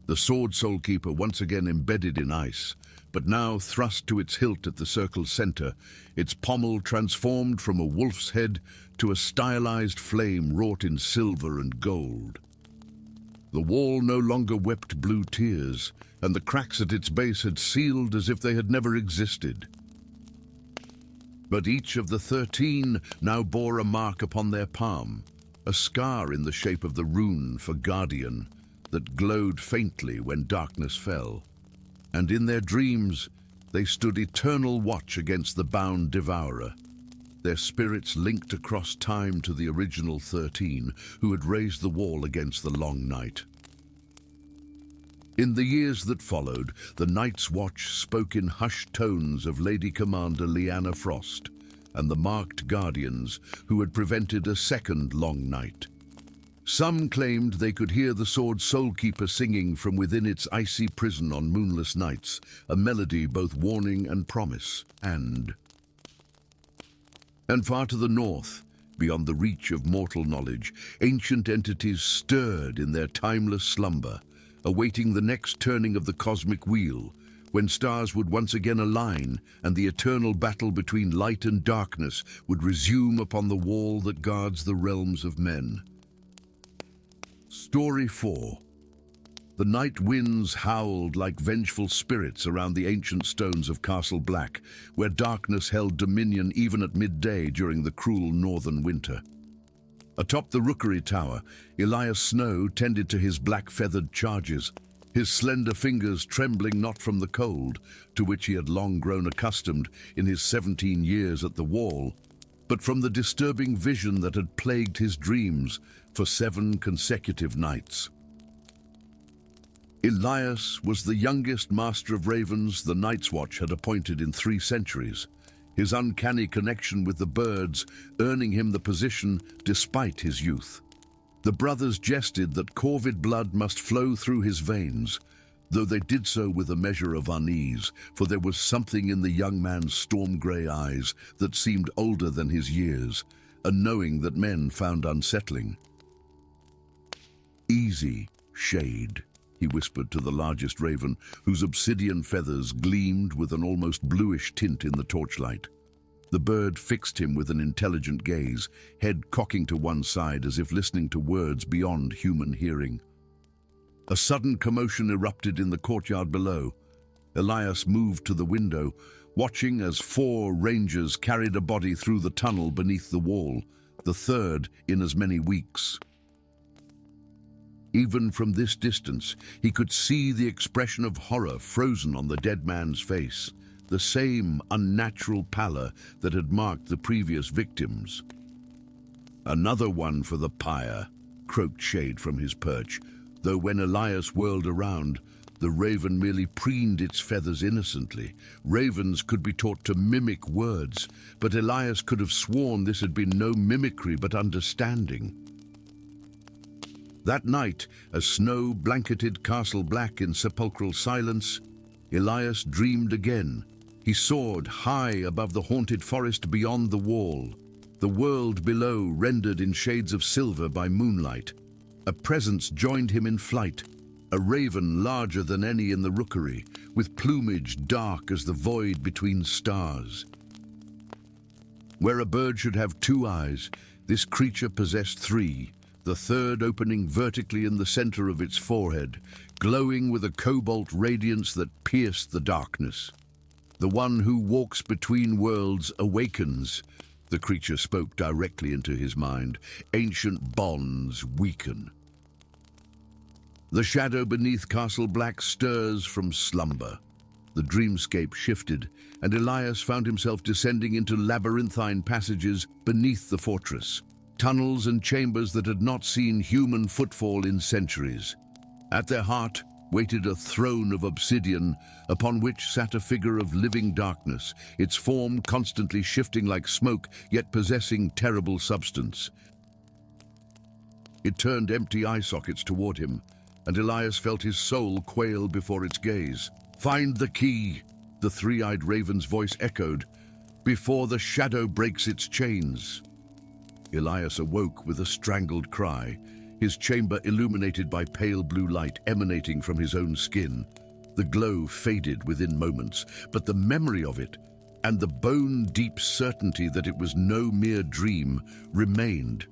The sword soul-keeper once again embedded in ice, but now thrust to its hilt at the circle's center, its pommel transformed from a wolf's head to a stylized flame wrought in silver and gold. The wall no longer wept blue tears, and the cracks at its base had sealed as if they had never existed. But each of the 13 now bore a mark upon their palm, a scar in the shape of the rune for Guardian that glowed faintly when darkness fell. And in their dreams, they stood eternal watch against the bound devourer, their spirits linked across time to the original 13 who had raised the wall against the long night. In the years that followed, the Night's Watch spoke in hushed tones of Lady Commander Lyanna Frost and the marked guardians who had prevented a second long night. Some claimed they could hear the sword soulkeeper singing from within its icy prison on moonless nights, a melody both warning and promise, and far to the north, beyond the reach of mortal knowledge, ancient entities stirred in their timeless slumber, awaiting the next turning of the cosmic wheel, when stars would once again align and the eternal battle between light and darkness would resume upon the wall that guards the realms of men. Story 4. The night winds howled like vengeful spirits around the ancient stones of Castle Black, where darkness held dominion even at midday during the cruel northern winter. Atop the rookery tower, Elias Snow tended to his black-feathered charges, his slender fingers trembling not from the cold, to which he had long grown accustomed in his 17 years at the wall, but from the disturbing vision that had plagued his dreams for 7 consecutive nights. Elias was the youngest Master of Ravens the Night's Watch had appointed in 3 centuries, his uncanny connection with the birds earning him the position despite his youth. The brothers jested that corvid blood must flow through his veins, though they did so with a measure of unease, for there was something in the young man's storm-grey eyes that seemed older than his years, a knowing that men found unsettling. "Easy, Shade," he whispered to the largest raven, whose obsidian feathers gleamed with an almost bluish tint in the torchlight. The bird fixed him with an intelligent gaze, head cocking to one side as if listening to words beyond human hearing. A sudden commotion erupted in the courtyard below. Elias moved to the window, watching as 4 rangers carried a body through the tunnel beneath the wall, the 3rd in as many weeks. Even from this distance, he could see the expression of horror frozen on the dead man's face, the same unnatural pallor that had marked the previous victims. "Another one for the pyre," croaked Shade from his perch, though when Elias whirled around, the raven merely preened its feathers innocently. Ravens could be taught to mimic words, but Elias could have sworn this had been no mimicry but understanding. That night, as snow blanketed Castle Black in sepulchral silence, Elias dreamed again. He soared high above the haunted forest beyond the wall, the world below rendered in shades of silver by moonlight. A presence joined him in flight, a raven larger than any in the rookery, with plumage dark as the void between stars. Where a bird should have 2 eyes, this creature possessed 3, the 3rd opening vertically in the center of its forehead, glowing with a cobalt radiance that pierced the darkness. "The one who walks between worlds awakens," the creature spoke directly into his mind. "Ancient bonds weaken." The shadow beneath Castle Black stirs from slumber. The dreamscape shifted, and Elias found himself descending into labyrinthine passages beneath the fortress, tunnels and chambers that had not seen human footfall in centuries. At their heart waited a throne of obsidian, upon which sat a figure of living darkness, its form constantly shifting like smoke, yet possessing terrible substance. It turned empty eye sockets toward him, and Elias felt his soul quail before its gaze. "Find the key," the 3-eyed raven's voice echoed, "before the shadow breaks its chains." Elias awoke with a strangled cry, his chamber illuminated by pale blue light emanating from his own skin. The glow faded within moments, but the memory of it and the bone-deep certainty that it was no mere dream remained.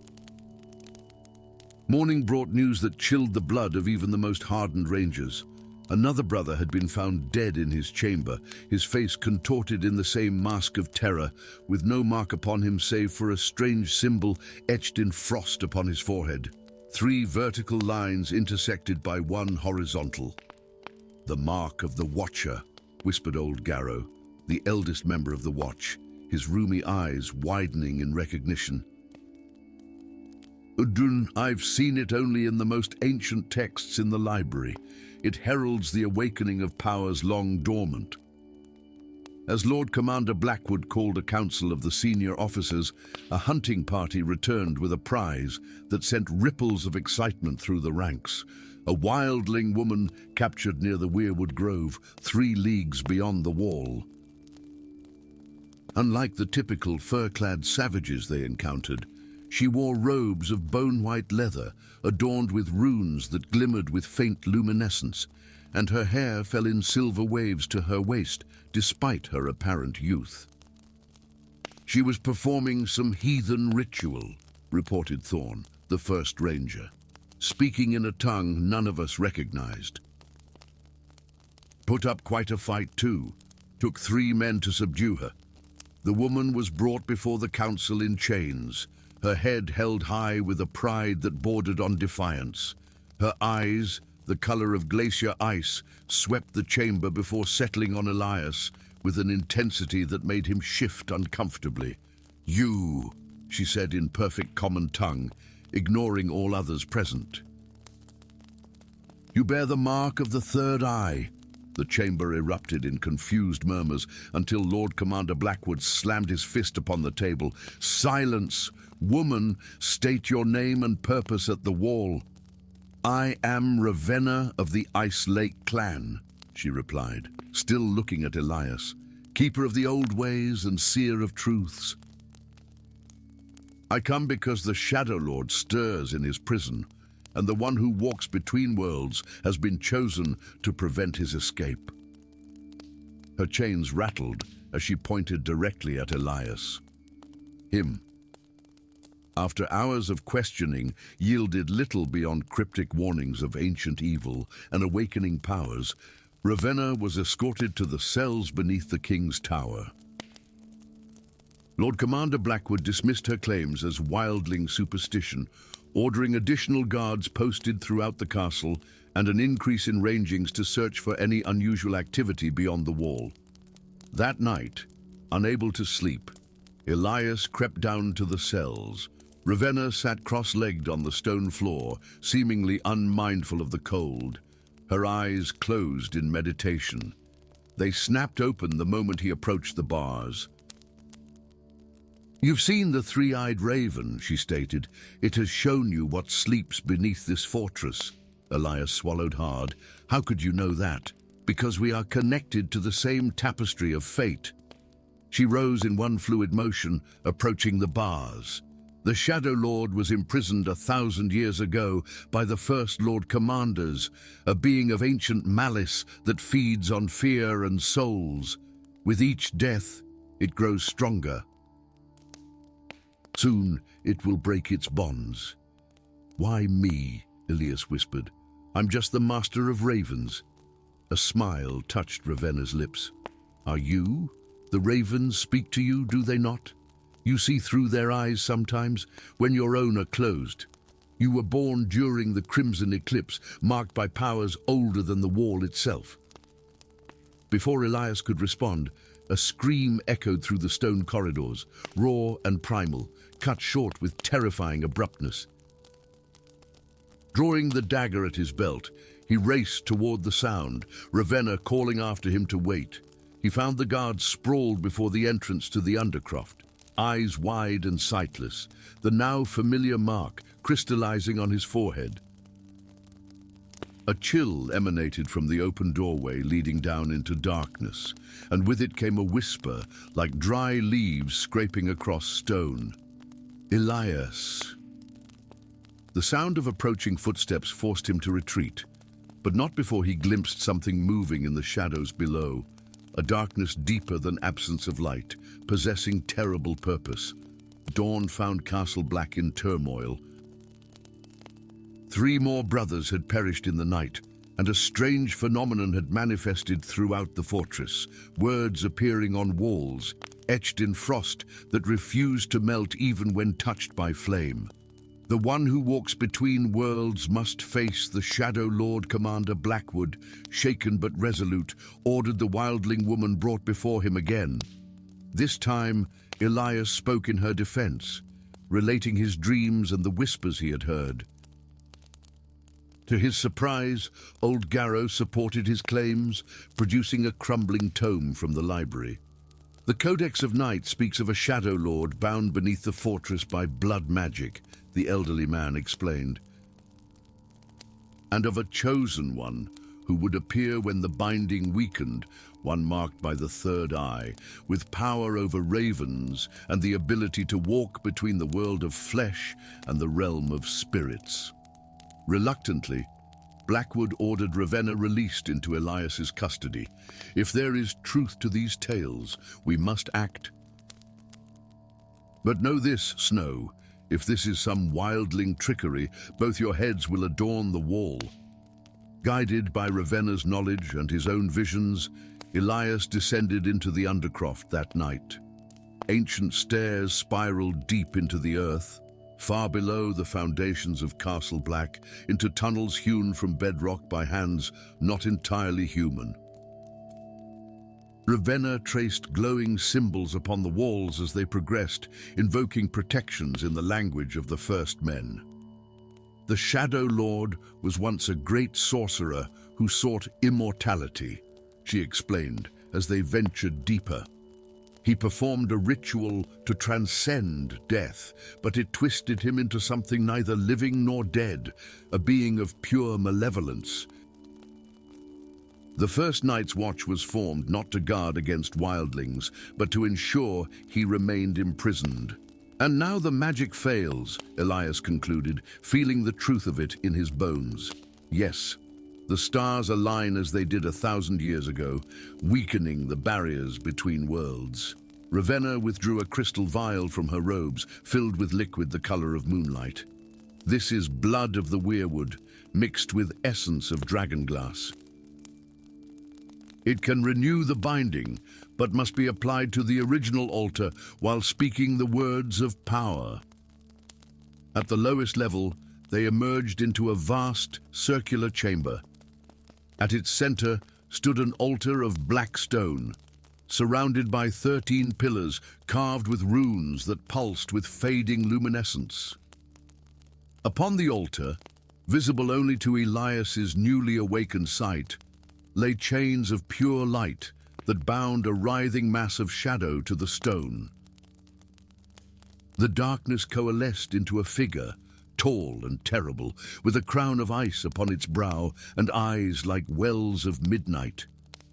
Morning brought news that chilled the blood of even the most hardened rangers. Another brother had been found dead in his chamber, his face contorted in the same mask of terror, with no mark upon him save for a strange symbol etched in frost upon his forehead. 3 vertical lines intersected by one horizontal. "The mark of the Watcher," whispered old Garrow, the eldest member of the Watch, his rheumy eyes widening in recognition. "Udun, I've seen it only in the most ancient texts in the library. It heralds the awakening of powers long dormant." As Lord Commander Blackwood called a council of the senior officers, a hunting party returned with a prize that sent ripples of excitement through the ranks. A wildling woman captured near the Weirwood Grove, 3 leagues beyond the wall. Unlike the typical fur-clad savages they encountered, she wore robes of bone-white leather, adorned with runes that glimmered with faint luminescence, and her hair fell in silver waves to her waist, despite her apparent youth. "She was performing some heathen ritual," reported Thorn, the first ranger, speaking in a tongue none of us recognized. "Put up quite a fight too. Took 3 men to subdue her. The woman was brought before the council in chains, her head held high with a pride that bordered on defiance. Her eyes, the color of glacier ice, swept the chamber before settling on Elias with an intensity that made him shift uncomfortably. "You," she said in perfect common tongue, ignoring all others present. "You bear the mark of the third eye." The chamber erupted in confused murmurs until Lord Commander Blackwood slammed his fist upon the table. "Silence! Woman, state your name and purpose at the wall." "I am Ravenna of the Ice Lake clan," she replied, still looking at Elias, "keeper of the old ways and seer of truths. I come because the Shadow Lord stirs in his prison, and the one who walks between worlds has been chosen to prevent his escape." Her chains rattled as she pointed directly at Elias. Him. After hours of questioning yielded little beyond cryptic warnings of ancient evil and awakening powers, Ravenna was escorted to the cells beneath the king's tower. Lord Commander Blackwood dismissed her claims as wildling superstition, ordering additional guards posted throughout the castle and an increase in rangings to search for any unusual activity beyond the wall. That night, unable to sleep, Elias crept down to the cells. Ravenna sat cross-legged on the stone floor, seemingly unmindful of the cold, her eyes closed in meditation. They snapped open the moment he approached the bars. "You've seen the 3-eyed raven," she stated. "It has shown you what sleeps beneath this fortress." Elias swallowed hard. "How could you know that?" "Because we are connected to the same tapestry of fate." She rose in one fluid motion, approaching the bars. "The Shadow Lord was imprisoned 1,000 years ago by the first Lord Commanders, a being of ancient malice that feeds on fear and souls. With each death, it grows stronger. Soon, it will break its bonds." "Why me?" Elias whispered. "I'm just the master of ravens." A smile touched Ravenna's lips. "Are you? The ravens speak to you, do they not? You see through their eyes sometimes, when your own are closed. You were born during the Crimson Eclipse, marked by powers older than the wall itself." Before Elias could respond, a scream echoed through the stone corridors, raw and primal, cut short with terrifying abruptness. Drawing the dagger at his belt, he raced toward the sound, Ravenna calling after him to wait. He found the guards sprawled before the entrance to the undercroft, eyes wide and sightless, the now familiar mark crystallizing on his forehead. A chill emanated from the open doorway leading down into darkness, and with it came a whisper like dry leaves scraping across stone. "Elias." The sound of approaching footsteps forced him to retreat, but not before he glimpsed something moving in the shadows below, a darkness deeper than absence of light, possessing terrible purpose. Dawn found Castle Black in turmoil. 3 more brothers had perished in the night, and a strange phenomenon had manifested throughout the fortress, words appearing on walls, etched in frost that refused to melt even when touched by flame. The one who walks between worlds must face the Shadow Lord. Commander Blackwood, shaken but resolute, ordered the wildling woman brought before him again. This time, Elias spoke in her defense, relating his dreams and the whispers he had heard. To his surprise, old Garrow supported his claims, producing a crumbling tome from the library. The Codex of Night speaks of a Shadow Lord bound beneath the fortress by blood magic, the elderly man explained, and of a chosen one who would appear when the binding weakened, one marked by the third eye, with power over ravens and the ability to walk between the world of flesh and the realm of spirits. Reluctantly, Blackwood ordered Ravenna released into Elias's custody. If there is truth to these tales, we must act. But know this, Snow, if this is some wildling trickery, both your heads will adorn the wall. Guided by Ravenna's knowledge and his own visions, Elias descended into the Undercroft that night. Ancient stairs spiraled deep into the earth, far below the foundations of Castle Black, into tunnels hewn from bedrock by hands not entirely human. Ravenna traced glowing symbols upon the walls as they progressed, invoking protections in the language of the first men. The Shadow Lord was once a great sorcerer who sought immortality, she explained as they ventured deeper. He performed a ritual to transcend death, but it twisted him into something neither living nor dead, a being of pure malevolence. The first night's watch was formed not to guard against wildlings, but to ensure he remained imprisoned. And now the magic fails, Elias concluded, feeling the truth of it in his bones. Yes, the stars align as they did 1,000 years ago, weakening the barriers between worlds. Ravenna withdrew a crystal vial from her robes, filled with liquid the color of moonlight. This is blood of the weirwood, mixed with essence of dragonglass. It can renew the binding, but must be applied to the original altar while speaking the words of power. At the lowest level, they emerged into a vast, circular chamber. At its center stood an altar of black stone, surrounded by 13 pillars carved with runes that pulsed with fading luminescence. Upon the altar, visible only to Elias's newly awakened sight, lay chains of pure light that bound a writhing mass of shadow to the stone. The darkness coalesced into a figure, tall and terrible, with a crown of ice upon its brow and eyes like wells of midnight.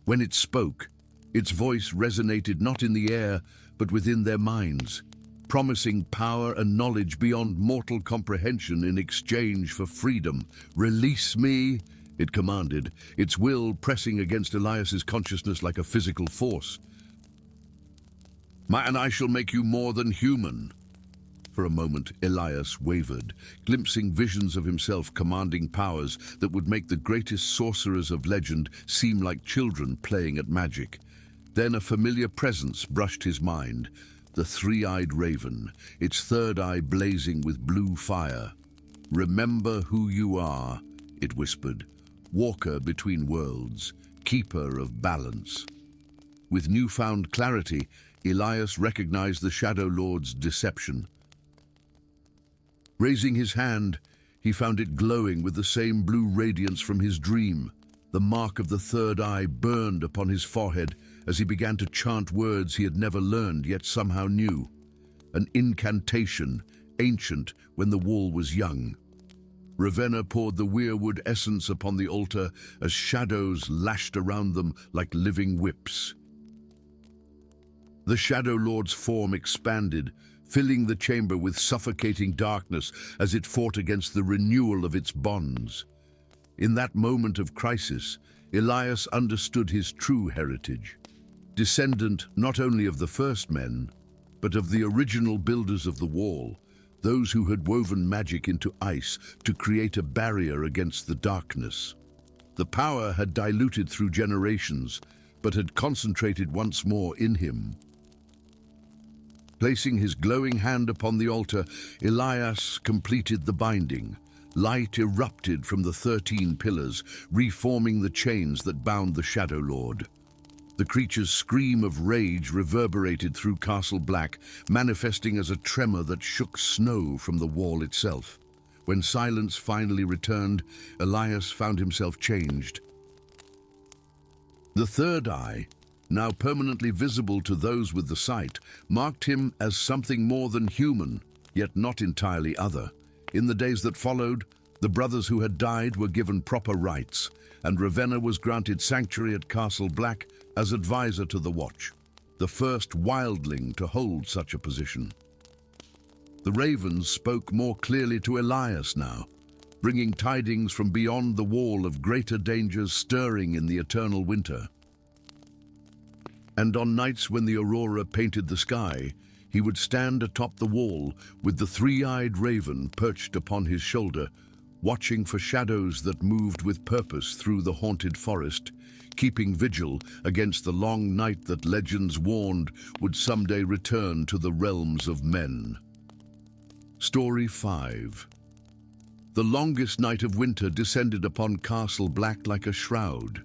When it spoke, its voice resonated not in the air, but within their minds, promising power and knowledge beyond mortal comprehension in exchange for freedom. "Release me," it commanded, its will pressing against Elias's consciousness like a physical force. "And I shall make you more than human." For a moment, Elias wavered, glimpsing visions of himself commanding powers that would make the greatest sorcerers of legend seem like children playing at magic. Then a familiar presence brushed his mind, the three-eyed raven, its third eye blazing with blue fire. "Remember who you are," it whispered, "walker between worlds, keeper of balance." With newfound clarity, Elias recognized the Shadow Lord's deception. Raising his hand, he found it glowing with the same blue radiance from his dream. The mark of the third eye burned upon his forehead as he began to chant words he had never learned yet somehow knew. An incantation, ancient when the wall was young. Ravenna poured the weirwood essence upon the altar as shadows lashed around them like living whips. The Shadow Lord's form expanded, filling the chamber with suffocating darkness as it fought against the renewal of its bonds. In that moment of crisis, Elias understood his true heritage. Descendant not only of the first men, but of the original builders of the wall, those who had woven magic into ice to create a barrier against the darkness. The power had diluted through generations, but had concentrated once more in him. Placing his glowing hand upon the altar, Elias completed the binding. Light erupted from the 13 pillars, reforming the chains that bound the Shadow Lord. The creature's scream of rage reverberated through Castle Black, manifesting as a tremor that shook snow from the wall itself. When silence finally returned, Elias found himself changed. The third eye, now permanently visible to those with the sight, marked him as something more than human, yet not entirely other. In the days that followed, the brothers who had died were given proper rights, and Ravenna was granted sanctuary at Castle Black as advisor to the Watch, the first wildling to hold such a position. The ravens spoke more clearly to Elias now, bringing tidings from beyond the wall of greater dangers stirring in the eternal winter. And on nights when the aurora painted the sky, he would stand atop the wall with the three-eyed raven perched upon his shoulder, watching for shadows that moved with purpose through the haunted forest, keeping vigil against the long night that legends warned would someday return to the realms of men. Story 5. The longest night of winter descended upon Castle Black like a shroud,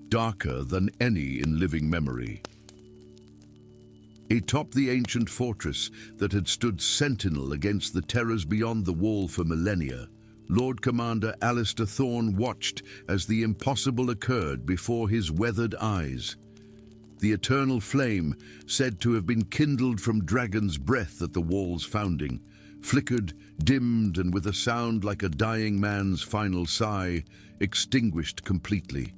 darker than any in living memory. Atop the ancient fortress that had stood sentinel against the terrors beyond the wall for millennia, Lord Commander Alistair Thorne watched as the impossible occurred before his weathered eyes. The eternal flame, said to have been kindled from dragon's breath at the wall's founding, flickered, dimmed, and with a sound like a dying man's final sigh, extinguished completely.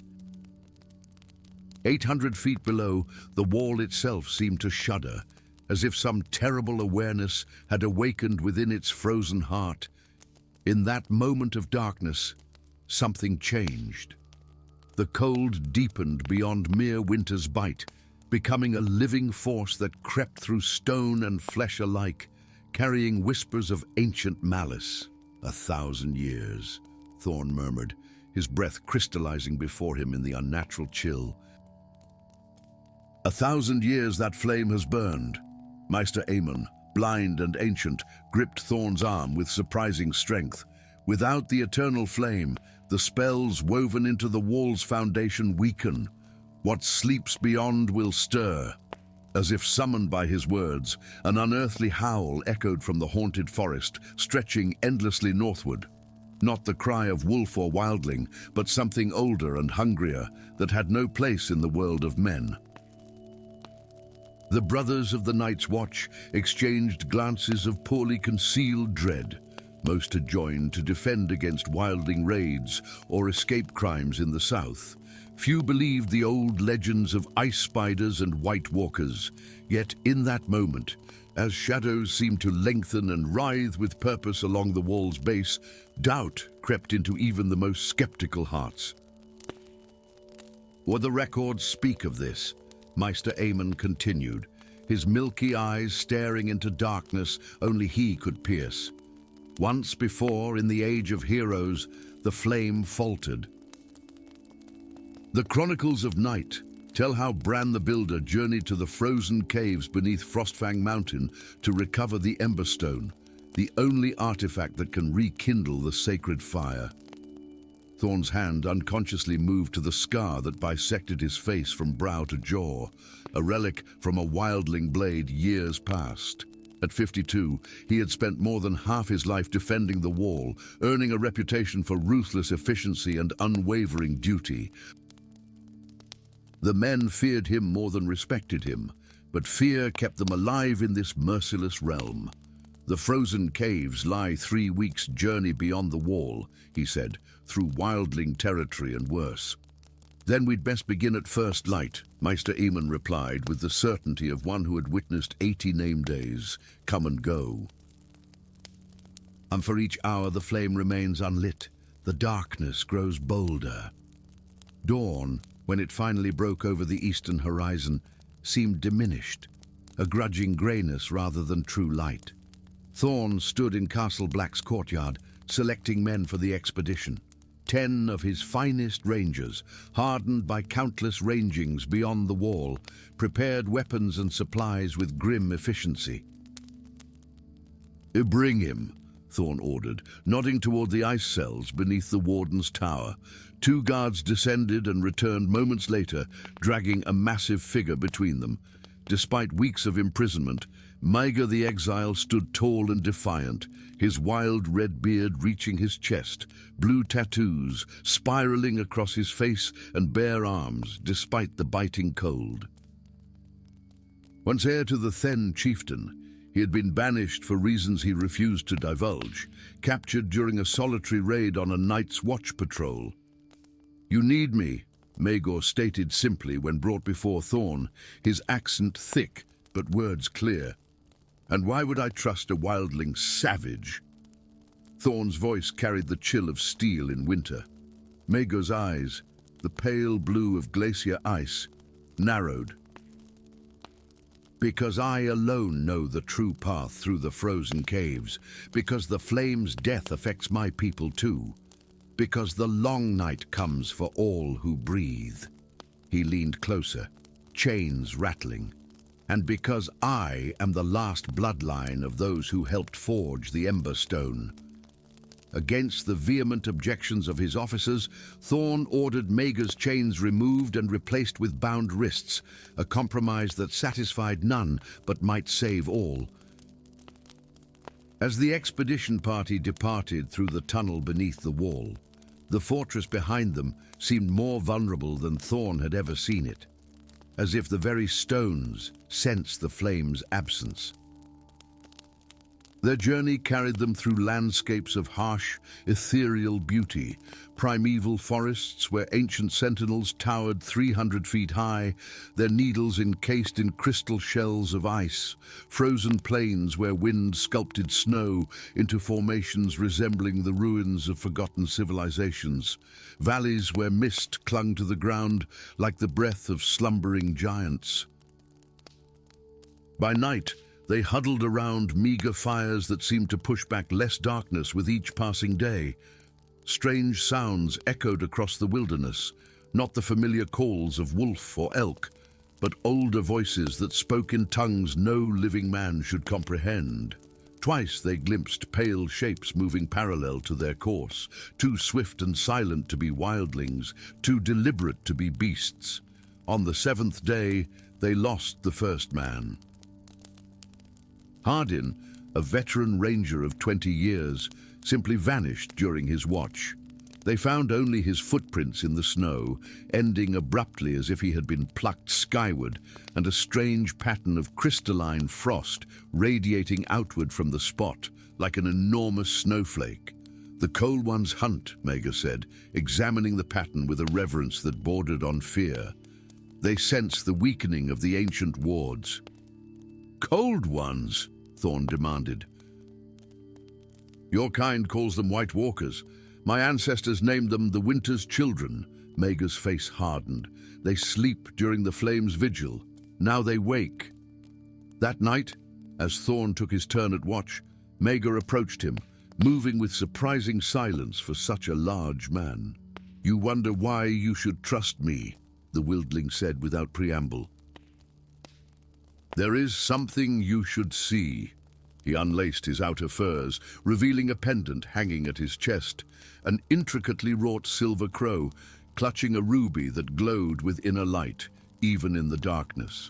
800 feet below, the wall itself seemed to shudder, as if some terrible awareness had awakened within its frozen heart. In that moment of darkness, something changed. The cold deepened beyond mere winter's bite, becoming a living force that crept through stone and flesh alike, carrying whispers of ancient malice. 1,000 years, Thorne murmured, his breath crystallizing before him in the unnatural chill. 1,000 years that flame has burned. Maester Aemon, blind and ancient, gripped Thorne's arm with surprising strength. Without the eternal flame, the spells woven into the wall's foundation weaken. What sleeps beyond will stir. As if summoned by his words, an unearthly howl echoed from the haunted forest, stretching endlessly northward. Not the cry of wolf or wildling, but something older and hungrier that had no place in the world of men. The brothers of the Night's Watch exchanged glances of poorly concealed dread. Most had joined to defend against wildling raids or escape crimes in the south. Few believed the old legends of ice spiders and white walkers. Yet in that moment, as shadows seemed to lengthen and writhe with purpose along the wall's base, doubt crept into even the most skeptical hearts. Or the records speak of this, Maester Aemon continued, his milky eyes staring into darkness only he could pierce. Once before, in the Age of Heroes, the flame faltered. The Chronicles of Night tell how Bran the Builder journeyed to the frozen caves beneath Frostfang Mountain to recover the Emberstone, the only artifact that can rekindle the sacred fire. Thorne's hand unconsciously moved to the scar that bisected his face from brow to jaw, a relic from a wildling blade years past. At 52, he had spent more than half his life defending the wall, earning a reputation for ruthless efficiency and unwavering duty. The men feared him more than respected him, but fear kept them alive in this merciless realm. The frozen caves lie 3 weeks' journey beyond the wall, he said, through wildling territory and worse. Then we'd best begin at first light, Meister Eamon replied with the certainty of one who had witnessed 80 name days come and go. And for each hour the flame remains unlit, the darkness grows bolder. Dawn, when it finally broke over the eastern horizon, seemed diminished, a grudging greyness rather than true light. Thorn stood in Castle Black's courtyard, selecting men for the expedition. 10 of his finest rangers, hardened by countless rangings beyond the wall, prepared weapons and supplies with grim efficiency. "Bring him," Thorn ordered, nodding toward the ice cells beneath the warden's tower. 2 guards descended and returned moments later, dragging a massive figure between them. Despite weeks of imprisonment, Maegor the Exile stood tall and defiant, his wild red beard reaching his chest, blue tattoos spiraling across his face and bare arms despite the biting cold. Once heir to the Then chieftain, he had been banished for reasons he refused to divulge, captured during a solitary raid on a Night's Watch patrol. "You need me," Maegor stated simply when brought before Thorn, his accent thick but words clear. "And why would I trust a wildling savage?" Thorn's voice carried the chill of steel in winter. Maegor's eyes, the pale blue of glacier ice, narrowed. "Because I alone know the true path through the frozen caves, because the flame's death affects my people too, because the long night comes for all who breathe." He leaned closer, chains rattling. "And because I am the last bloodline of those who helped forge the Ember Stone." Against the vehement objections of his officers, Thorn ordered Maegor's chains removed and replaced with bound wrists, a compromise that satisfied none but might save all. As the expedition party departed through the tunnel beneath the wall, the fortress behind them seemed more vulnerable than Thorn had ever seen it, as if the very stones sensed the flame's absence. Their journey carried them through landscapes of harsh, ethereal beauty, primeval forests where ancient sentinels towered 300 feet high, their needles encased in crystal shells of ice, frozen plains where wind sculpted snow into formations resembling the ruins of forgotten civilizations, valleys where mist clung to the ground like the breath of slumbering giants. By night, they huddled around meager fires that seemed to push back less darkness with each passing day. Strange sounds echoed across the wilderness, not the familiar calls of wolf or elk, but older voices that spoke in tongues no living man should comprehend. Twice they glimpsed pale shapes moving parallel to their course, too swift and silent to be wildlings, too deliberate to be beasts. On the 7th day, they lost the first man. Hardin, a veteran ranger of 20 years, simply vanished during his watch. They found only his footprints in the snow, ending abruptly as if he had been plucked skyward, and a strange pattern of crystalline frost radiating outward from the spot, like an enormous snowflake. "The Cold Ones hunt," Maegor said, examining the pattern with a reverence that bordered on fear. They sensed the weakening of the ancient wards. "Cold Ones?" Thorn demanded. "Your kind calls them White Walkers. My ancestors named them the Winter's Children." Maegor's face hardened. "They sleep during the flame's vigil. Now they wake." That night, as Thorn took his turn at watch, Maegor approached him, moving with surprising silence for such a large man. "You wonder why you should trust me," the wildling said without preamble. "There is something you should see." He unlaced his outer furs, revealing a pendant hanging at his chest, an intricately wrought silver crow, clutching a ruby that glowed with inner light, even in the darkness.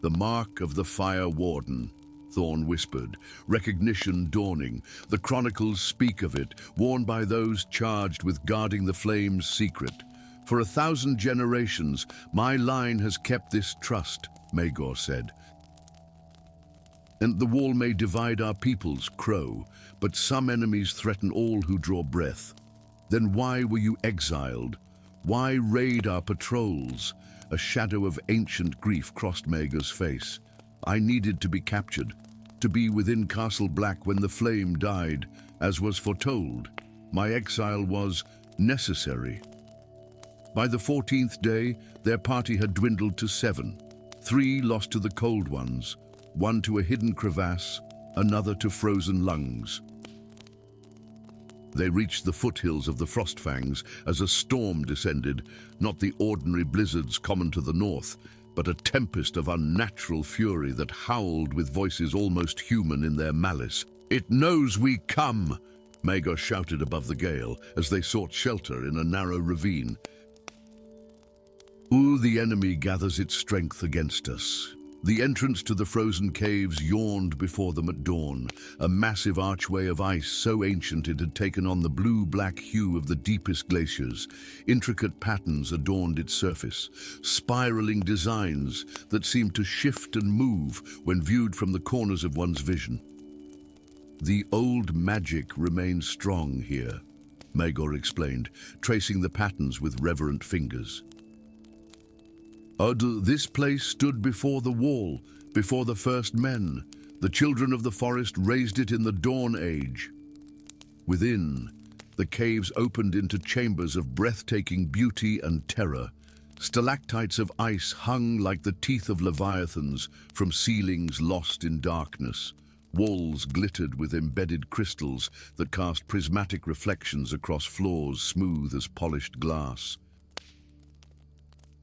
"The mark of the Fire Warden," Thorn whispered, recognition dawning. "The Chronicles speak of it, worn by those charged with guarding the flame's secret. For 1,000 generations, my line has kept this trust," Maegor said. "And the wall may divide our peoples, Crow, but some enemies threaten all who draw breath. Then why were you exiled? Why raid our patrols? A shadow of ancient grief crossed Maega's face. I needed to be captured, to be within Castle Black when the flame died, as was foretold. My exile was necessary. By the 14th day, their party had dwindled to 7. 3 lost to the Cold Ones, 1 to a hidden crevasse, another to frozen lungs. They reached the foothills of the Frostfangs as a storm descended, not the ordinary blizzards common to the north, but a tempest of unnatural fury that howled with voices almost human in their malice. "It knows we come!" Maega shouted above the gale as they sought shelter in a narrow ravine. "Ooh, the enemy gathers its strength against us." The entrance to the frozen caves yawned before them at dawn, a massive archway of ice so ancient it had taken on the blue-black hue of the deepest glaciers. Intricate patterns adorned its surface, spiraling designs that seemed to shift and move when viewed from the corners of one's vision. "The old magic remains strong here," Maega explained, tracing the patterns with reverent fingers. This place stood before the wall, before the first men. The children of the forest raised it in the Dawn Age. Within, the caves opened into chambers of breathtaking beauty and terror. Stalactites of ice hung like the teeth of leviathans from ceilings lost in darkness. Walls glittered with embedded crystals that cast prismatic reflections across floors smooth as polished glass.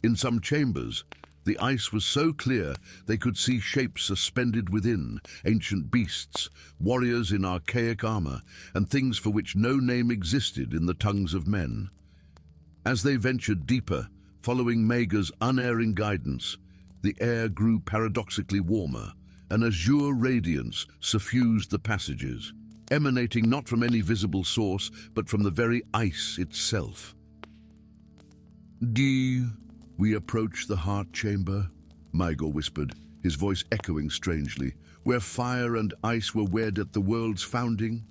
In some chambers, the ice was so clear they could see shapes suspended within, ancient beasts, warriors in archaic armor, and things for which no name existed in the tongues of men. As they ventured deeper, following Maega's unerring guidance, the air grew paradoxically warmer. An azure radiance suffused the passages, emanating not from any visible source, but from the very ice itself. "We approach the heart chamber," Maega whispered, his voice echoing strangely, "where fire and ice were wed at the world's founding."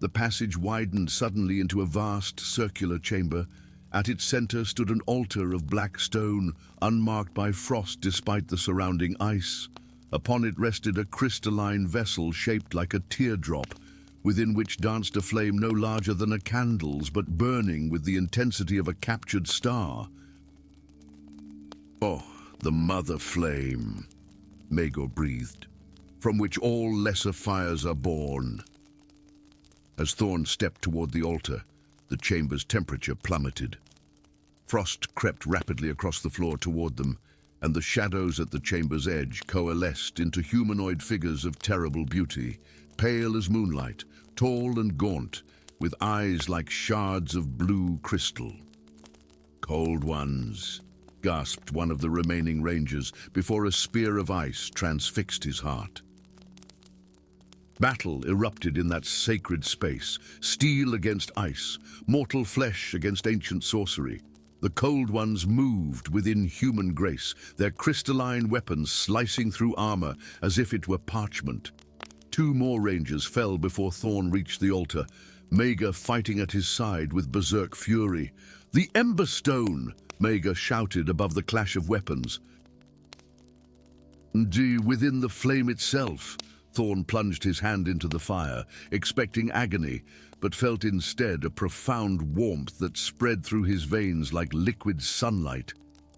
The passage widened suddenly into a vast circular chamber. At its center stood an altar of black stone, unmarked by frost despite the surrounding ice. Upon it rested a crystalline vessel shaped like a teardrop, within which danced a flame no larger than a candle's, but burning with the intensity of a captured star. "Oh, the mother flame," Maega breathed, "from which all lesser fires are born." As Thorn stepped toward the altar, the chamber's temperature plummeted. Frost crept rapidly across the floor toward them, and the shadows at the chamber's edge coalesced into humanoid figures of terrible beauty, pale as moonlight, tall and gaunt, with eyes like shards of blue crystal. "Cold Ones," gasped one of the remaining rangers before a spear of ice transfixed his heart. Battle erupted in that sacred space, steel against ice, mortal flesh against ancient sorcery. The Cold Ones moved within human grace, their crystalline weapons slicing through armor as if it were parchment. 2 more rangers fell before Thorn reached the altar, Maega fighting at his side with berserk fury. "The Ember Stone!" Maega shouted above the clash of weapons. Within the flame itself, Thorn plunged his hand into the fire, expecting agony, but felt instead a profound warmth that spread through his veins like liquid sunlight.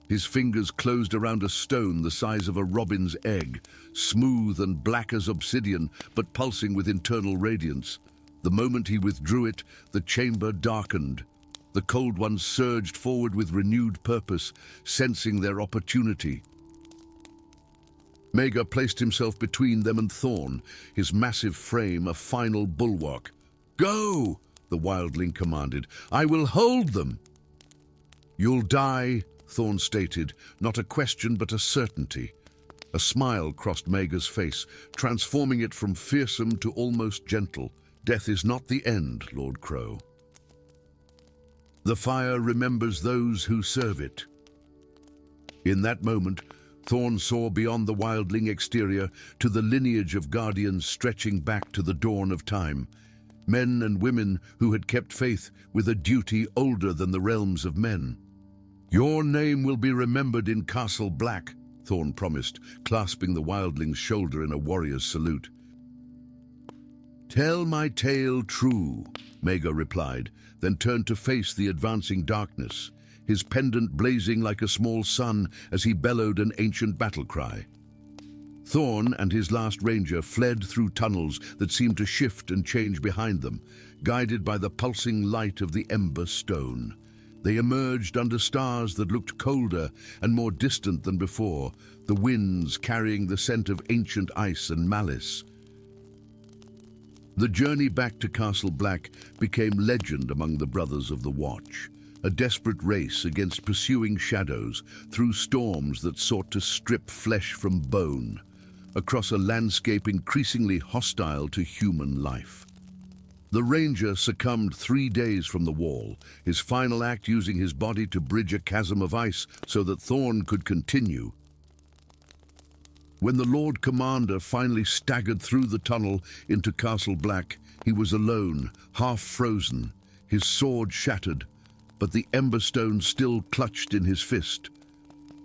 His fingers closed around a stone the size of a robin's egg, smooth and black as obsidian, but pulsing with internal radiance. The moment he withdrew it, the chamber darkened. The Cold Ones surged forward with renewed purpose, sensing their opportunity. Maega placed himself between them and Thorn, his massive frame a final bulwark. "Go!" the wildling commanded. "I will hold them." "You'll die," Thorn stated, not a question but a certainty. A smile crossed Maega's face, transforming it from fearsome to almost gentle. "Death is not the end, Lord Crow. The fire remembers those who serve it." In that moment, Thorn saw beyond the wildling exterior to the lineage of guardians stretching back to the dawn of time. Men and women who had kept faith with a duty older than the realms of men. Your name will be remembered in Castle Black, Thorn promised, clasping the wildling's shoulder in a warrior's salute. Tell my tale true, Mago replied, then turned to face the advancing darkness, his pendant blazing like a small sun as he bellowed an ancient battle cry. Thorn and his last ranger fled through tunnels that seemed to shift and change behind them, guided by the pulsing light of the ember stone. They emerged under stars that looked colder and more distant than before, the winds carrying the scent of ancient ice and malice. The journey back to Castle Black became legend among the Brothers of the Watch, a desperate race against pursuing shadows through storms that sought to strip flesh from bone, across a landscape increasingly hostile to human life. The ranger succumbed 3 days from the wall, his final act using his body to bridge a chasm of ice so that Thorn could continue. When the Lord Commander finally staggered through the tunnel into Castle Black, he was alone, half frozen, his sword shattered, but the emberstone still clutched in his fist.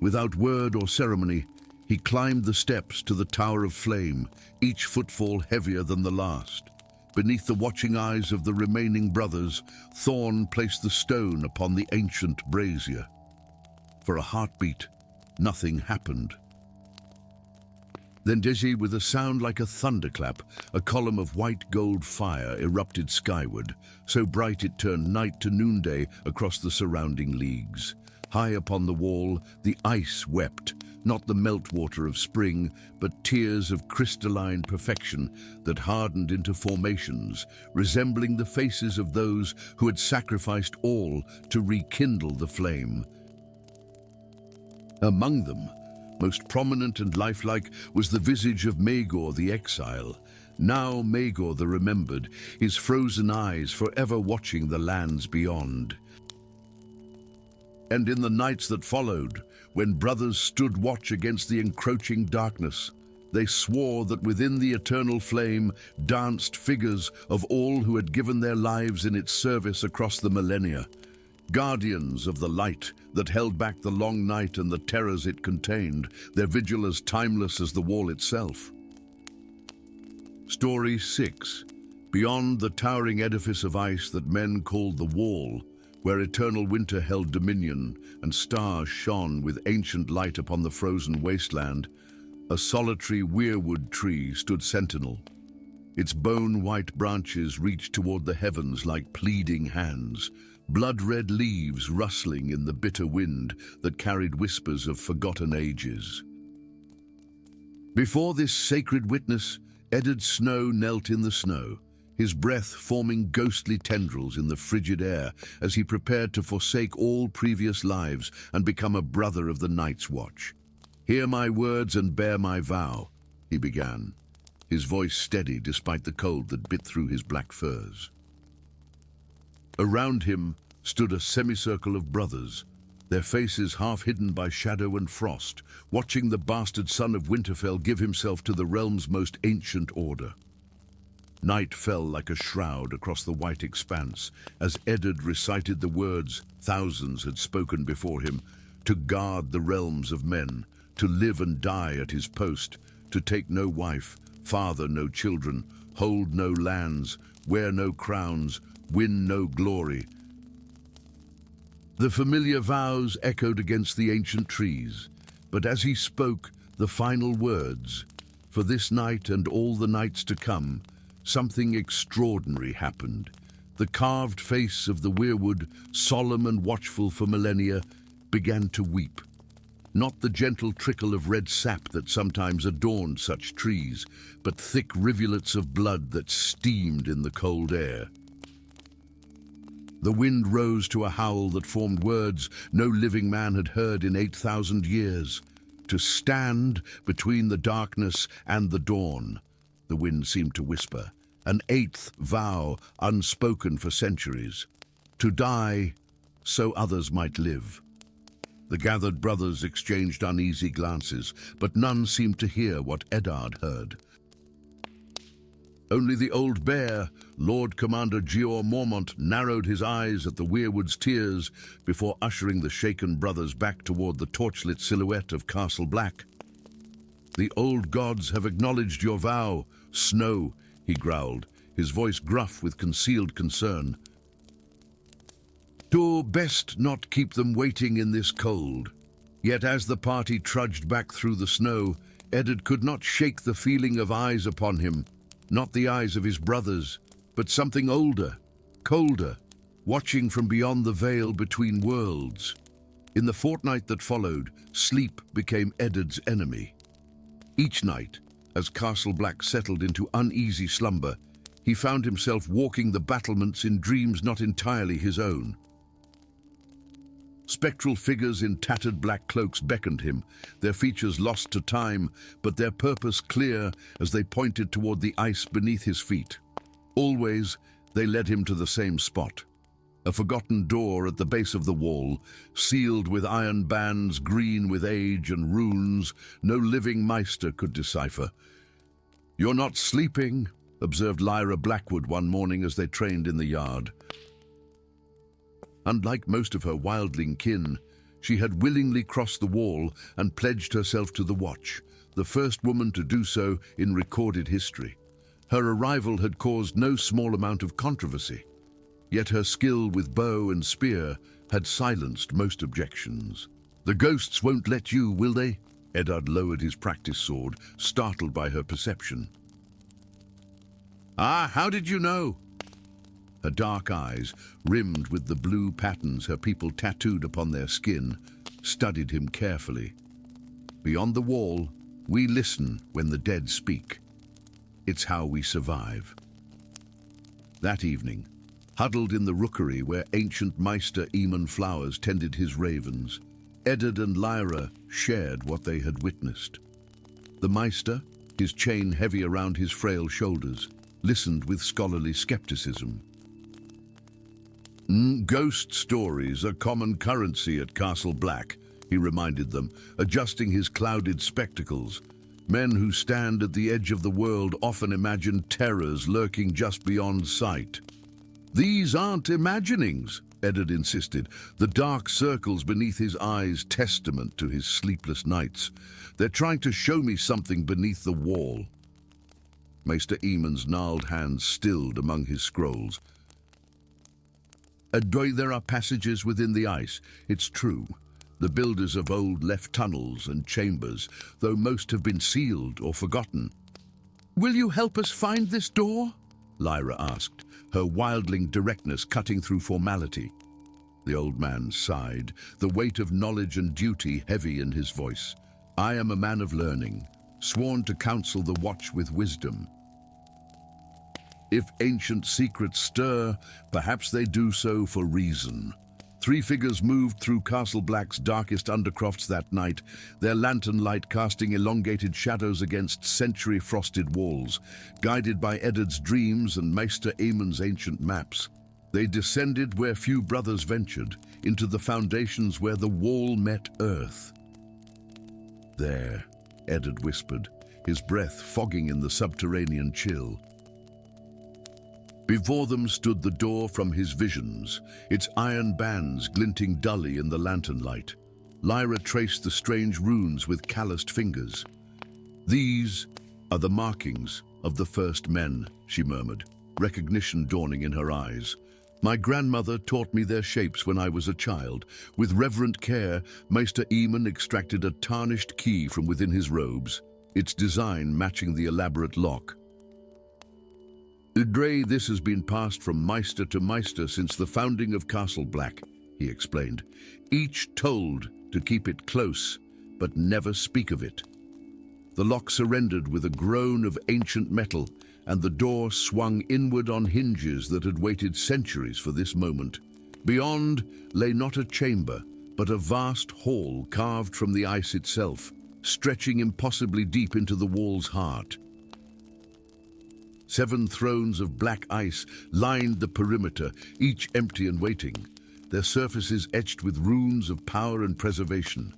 Without word or ceremony, he climbed the steps to the Tower of Flame, each footfall heavier than the last. Beneath the watching eyes of the remaining brothers, Thorn placed the stone upon the ancient brazier. For a heartbeat, nothing happened. Then dizzy with a sound like a thunderclap, a column of white-gold fire erupted skyward, so bright it turned night to noonday across the surrounding leagues. High upon the wall, the ice wept, not the meltwater of spring, but tears of crystalline perfection that hardened into formations, resembling the faces of those who had sacrificed all to rekindle the flame. Among them, most prominent and lifelike, was the visage of Magor the Exile. Now Magor the Remembered, his frozen eyes forever watching the lands beyond. And in the nights that followed, when brothers stood watch against the encroaching darkness, they swore that within the eternal flame danced figures of all who had given their lives in its service across the millennia, guardians of the light that held back the long night and the terrors it contained, their vigil as timeless as the wall itself. Story 6. Beyond the towering edifice of ice that men called the Wall, where eternal winter held dominion and stars shone with ancient light upon the frozen wasteland, a solitary weirwood tree stood sentinel. Its bone-white branches reached toward the heavens like pleading hands, blood-red leaves rustling in the bitter wind that carried whispers of forgotten ages. Before this sacred witness, Elias Snow knelt in the snow, his breath forming ghostly tendrils in the frigid air as he prepared to forsake all previous lives and become a brother of the Night's Watch. "Hear my words and bear my vow," he began, his voice steady despite the cold that bit through his black furs. Around him stood a semicircle of brothers, their faces half hidden by shadow and frost, watching the bastard son of Winterfell give himself to the realm's most ancient order. Night fell like a shroud across the white expanse as Eddard recited the words thousands had spoken before him, to guard the realms of men, to live and die at his post, to take no wife, father no children, hold no lands, wear no crowns, win no glory. The familiar vows echoed against the ancient trees, but as he spoke the final words, "For this night and all the nights to come," something extraordinary happened. The carved face of the weirwood, solemn and watchful for millennia, began to weep. Not the gentle trickle of red sap that sometimes adorned such trees, but thick rivulets of blood that steamed in the cold air. The wind rose to a howl that formed words no living man had heard in 8,000 years. To stand between the darkness and the dawn, the wind seemed to whisper, an eighth vow unspoken for centuries. To die, so others might live. The gathered brothers exchanged uneasy glances, but none seemed to hear what Eddard heard. Only the old bear, Lord Commander Gior Mormont, narrowed his eyes at the weirwood's tears before ushering the shaken brothers back toward the torchlit silhouette of Castle Black. "The old gods have acknowledged your vow, Snow," he growled, his voice gruff with concealed concern. "'Twere best not keep them waiting in this cold." Yet as the party trudged back through the snow, Eddard could not shake the feeling of eyes upon him. Not the eyes of his brothers, but something older, colder, watching from beyond the veil between worlds. In the fortnight that followed, sleep became Eddard's enemy. Each night, as Castle Black settled into uneasy slumber, he found himself walking the battlements in dreams not entirely his own. Spectral figures in tattered black cloaks beckoned him, their features lost to time, but their purpose clear as they pointed toward the ice beneath his feet. Always, they led him to the same spot. A forgotten door at the base of the wall, sealed with iron bands green with age and runes no living Meister could decipher. "You're not sleeping," observed Lyanna Blackwood one morning as they trained in the yard. Unlike most of her wildling kin, she had willingly crossed the wall and pledged herself to the watch, the first woman to do so in recorded history. Her arrival had caused no small amount of controversy, yet her skill with bow and spear had silenced most objections. "The ghosts won't let you, will they?" Eddard lowered his practice sword, startled by her perception. "Ah, how did you know?" Her dark eyes, rimmed with the blue patterns her people tattooed upon their skin, studied him carefully. "Beyond the wall, we listen when the dead speak. It's how we survive." That evening, huddled in the rookery where ancient Meister Eamon Flowers tended his ravens, Eddard and Lyanna shared what they had witnessed. The Meister, his chain heavy around his frail shoulders, listened with scholarly skepticism. "Ghost stories are common currency at Castle Black," he reminded them, adjusting his clouded spectacles. "Men who stand at the edge of the world often imagine terrors lurking just beyond sight." "These aren't imaginings," Eddard insisted, the dark circles beneath his eyes testament to his sleepless nights. "They're trying to show me something beneath the wall." Maester Eamon's gnarled hands stilled among his scrolls. "There are passages within the ice, it's true. The builders of old left tunnels and chambers, though most have been sealed or forgotten." "Will you help us find this door?" Lyanna asked, her wildling directness cutting through formality. The old man sighed, the weight of knowledge and duty heavy in his voice. "I am a man of learning, sworn to counsel the watch with wisdom. If ancient secrets stir, perhaps they do so for reason." Three figures moved through Castle Black's darkest undercrofts that night, their lantern light casting elongated shadows against century-frosted walls. Guided by Eddard's dreams and Maester Eamon's ancient maps, they descended where few brothers ventured, into the foundations where the wall met earth. "There," Eddard whispered, his breath fogging in the subterranean chill. Before them stood the door from his visions, its iron bands glinting dully in the lantern light. Lyanna traced the strange runes with calloused fingers. "These are the markings of the first men," she murmured, recognition dawning in her eyes. "My grandmother taught me their shapes when I was a child. With reverent care, Maester Eamon extracted a tarnished key from within his robes, its design matching the elaborate lock. This has been passed from Meister to Meister since the founding of Castle Black," he explained. "Each told to keep it close, but never speak of it." The lock surrendered with a groan of ancient metal, and the door swung inward on hinges that had waited centuries for this moment. Beyond lay not a chamber, but a vast hall carved from the ice itself, stretching impossibly deep into the wall's heart. 7 thrones of black ice lined the perimeter, each empty and waiting, their surfaces etched with runes of power and preservation.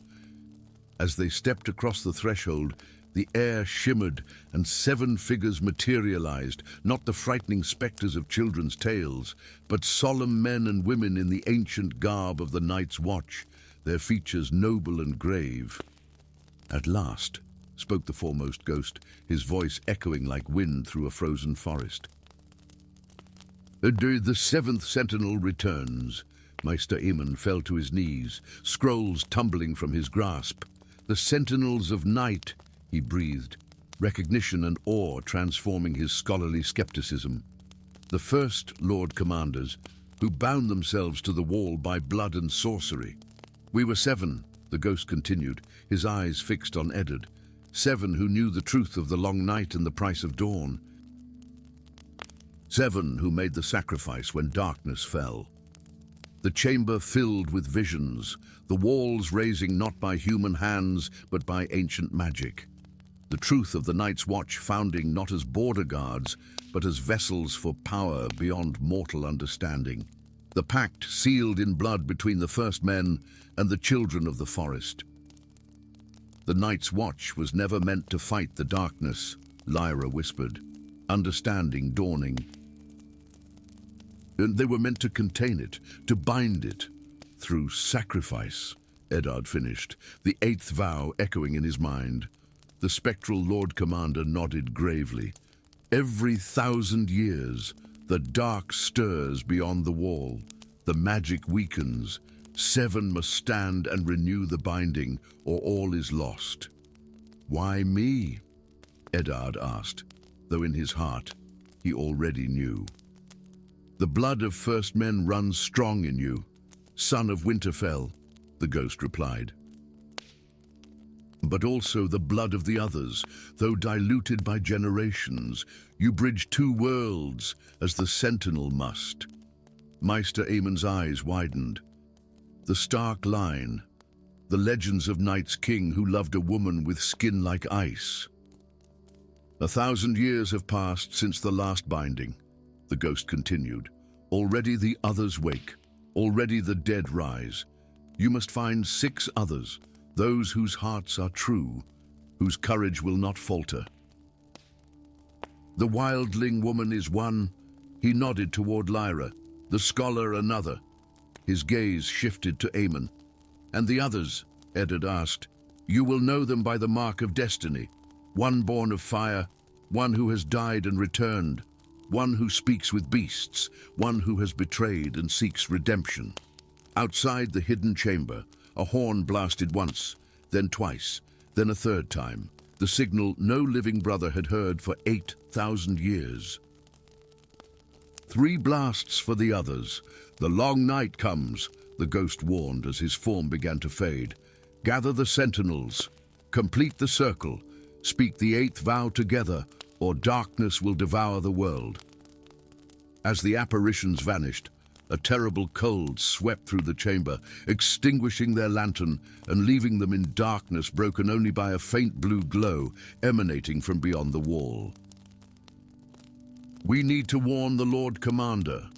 As they stepped across the threshold, The air shimmered, and 7 figures materialized, not the frightening specters of children's tales, but solemn men and women in the ancient garb of the Night's Watch, their features noble and grave. "At last," spoke the foremost ghost, his voice echoing like wind through a frozen forest. "The 7th sentinel returns." Meister Aemon fell to his knees, scrolls tumbling from his grasp. "The sentinels of night," he breathed, recognition and awe transforming his scholarly skepticism. "The first Lord Commanders, who bound themselves to the wall by blood and sorcery. We were 7, the ghost continued, his eyes fixed on Eddard. 7 who knew the truth of the long night and the price of dawn. 7 who made the sacrifice when darkness fell. The chamber filled with visions, the walls raising not by human hands but by ancient magic. The truth of the Night's Watch founding not as border guards, but as vessels for power beyond mortal understanding. The pact sealed in blood between the first men and the children of the forest. The Night's Watch was never meant to fight the darkness, Lyra whispered, understanding dawning. And they were meant to contain it, to bind it, through sacrifice, Eddard finished, the 8th vow echoing in his mind. The spectral Lord Commander nodded gravely. Every 1,000 years, the dark stirs beyond the wall. The magic weakens. 7 must stand and renew the binding, or all is lost. "Why me?" Eddard asked, though in his heart he already knew. "The blood of first men runs strong in you, son of Winterfell," the ghost replied. "But also the blood of the others, though diluted by generations. You bridge 2 worlds, as the Sentinel must." Meister Aemon's eyes widened. "The stark line, the legends of Night's King who loved a woman with skin like ice. 1,000 years have passed since the last binding," the ghost continued. "Already the others wake, already the dead rise. You must find 6 others, those whose hearts are true, whose courage will not falter." "The wildling woman is one," he nodded toward Lyra, "the scholar another." His gaze shifted to Aemon. "And the others?" Eddard asked. "You will know them by the mark of destiny. One born of fire, one who has died and returned, one who speaks with beasts, one who has betrayed and seeks redemption." Outside the hidden chamber, a horn blasted once, then twice, then a 3rd time, the signal no living brother had heard for 8,000 years. "3 blasts for the others. The long night comes," the ghost warned as his form began to fade. "Gather the sentinels. Complete the circle. Speak the 8th vow together, or darkness will devour the world." As the apparitions vanished, a terrible cold swept through the chamber, extinguishing their lantern and leaving them in darkness broken only by a faint blue glow emanating from beyond the wall. "We need to warn the Lord Commander,"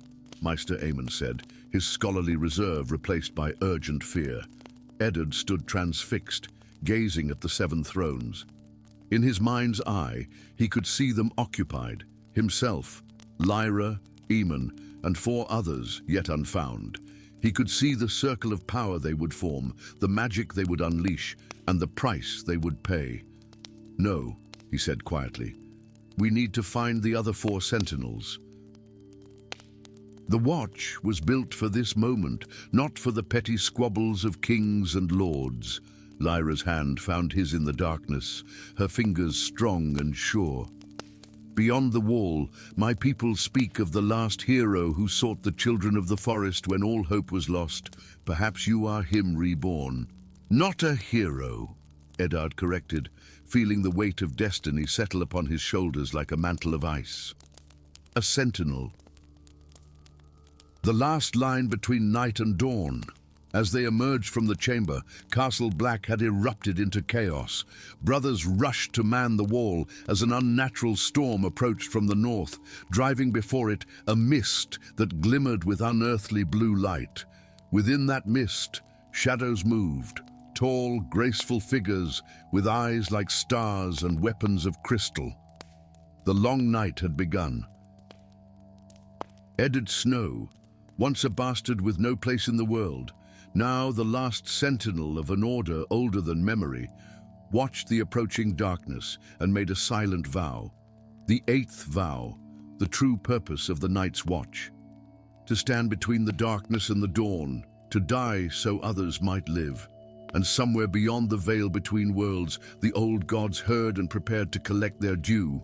Meister Aemon said, his scholarly reserve replaced by urgent fear. Eddard stood transfixed, gazing at the 7 thrones. In his mind's eye, he could see them occupied, himself, Lyra, Aemon, and 4 others yet unfound. He could see the circle of power they would form, the magic they would unleash, and the price they would pay. "No," he said quietly. "We need to find the other 4 sentinels." The Watch was built for this moment, not for the petty squabbles of kings and lords. Lyra's hand found his in the darkness, her fingers strong and sure. "Beyond the wall, my people speak of the last hero who sought the children of the forest when all hope was lost. Perhaps you are him reborn." "Not a hero," Eddard corrected, feeling the weight of destiny settle upon his shoulders like a mantle of ice. "A sentinel. The last line between night and dawn." As they emerged from the chamber, Castle Black had erupted into chaos. Brothers rushed to man the wall as an unnatural storm approached from the north, driving before it a mist that glimmered with unearthly blue light. Within that mist, shadows moved, tall, graceful figures with eyes like stars and weapons of crystal. The long night had begun. Elias Snow, once a bastard with no place in the world, now the last sentinel of an order older than memory, watched the approaching darkness and made a silent vow, the eighth vow, the true purpose of the night's watch. To stand between the darkness and the dawn, to die so others might live. And somewhere beyond the veil between worlds, the old gods heard and prepared to collect their due.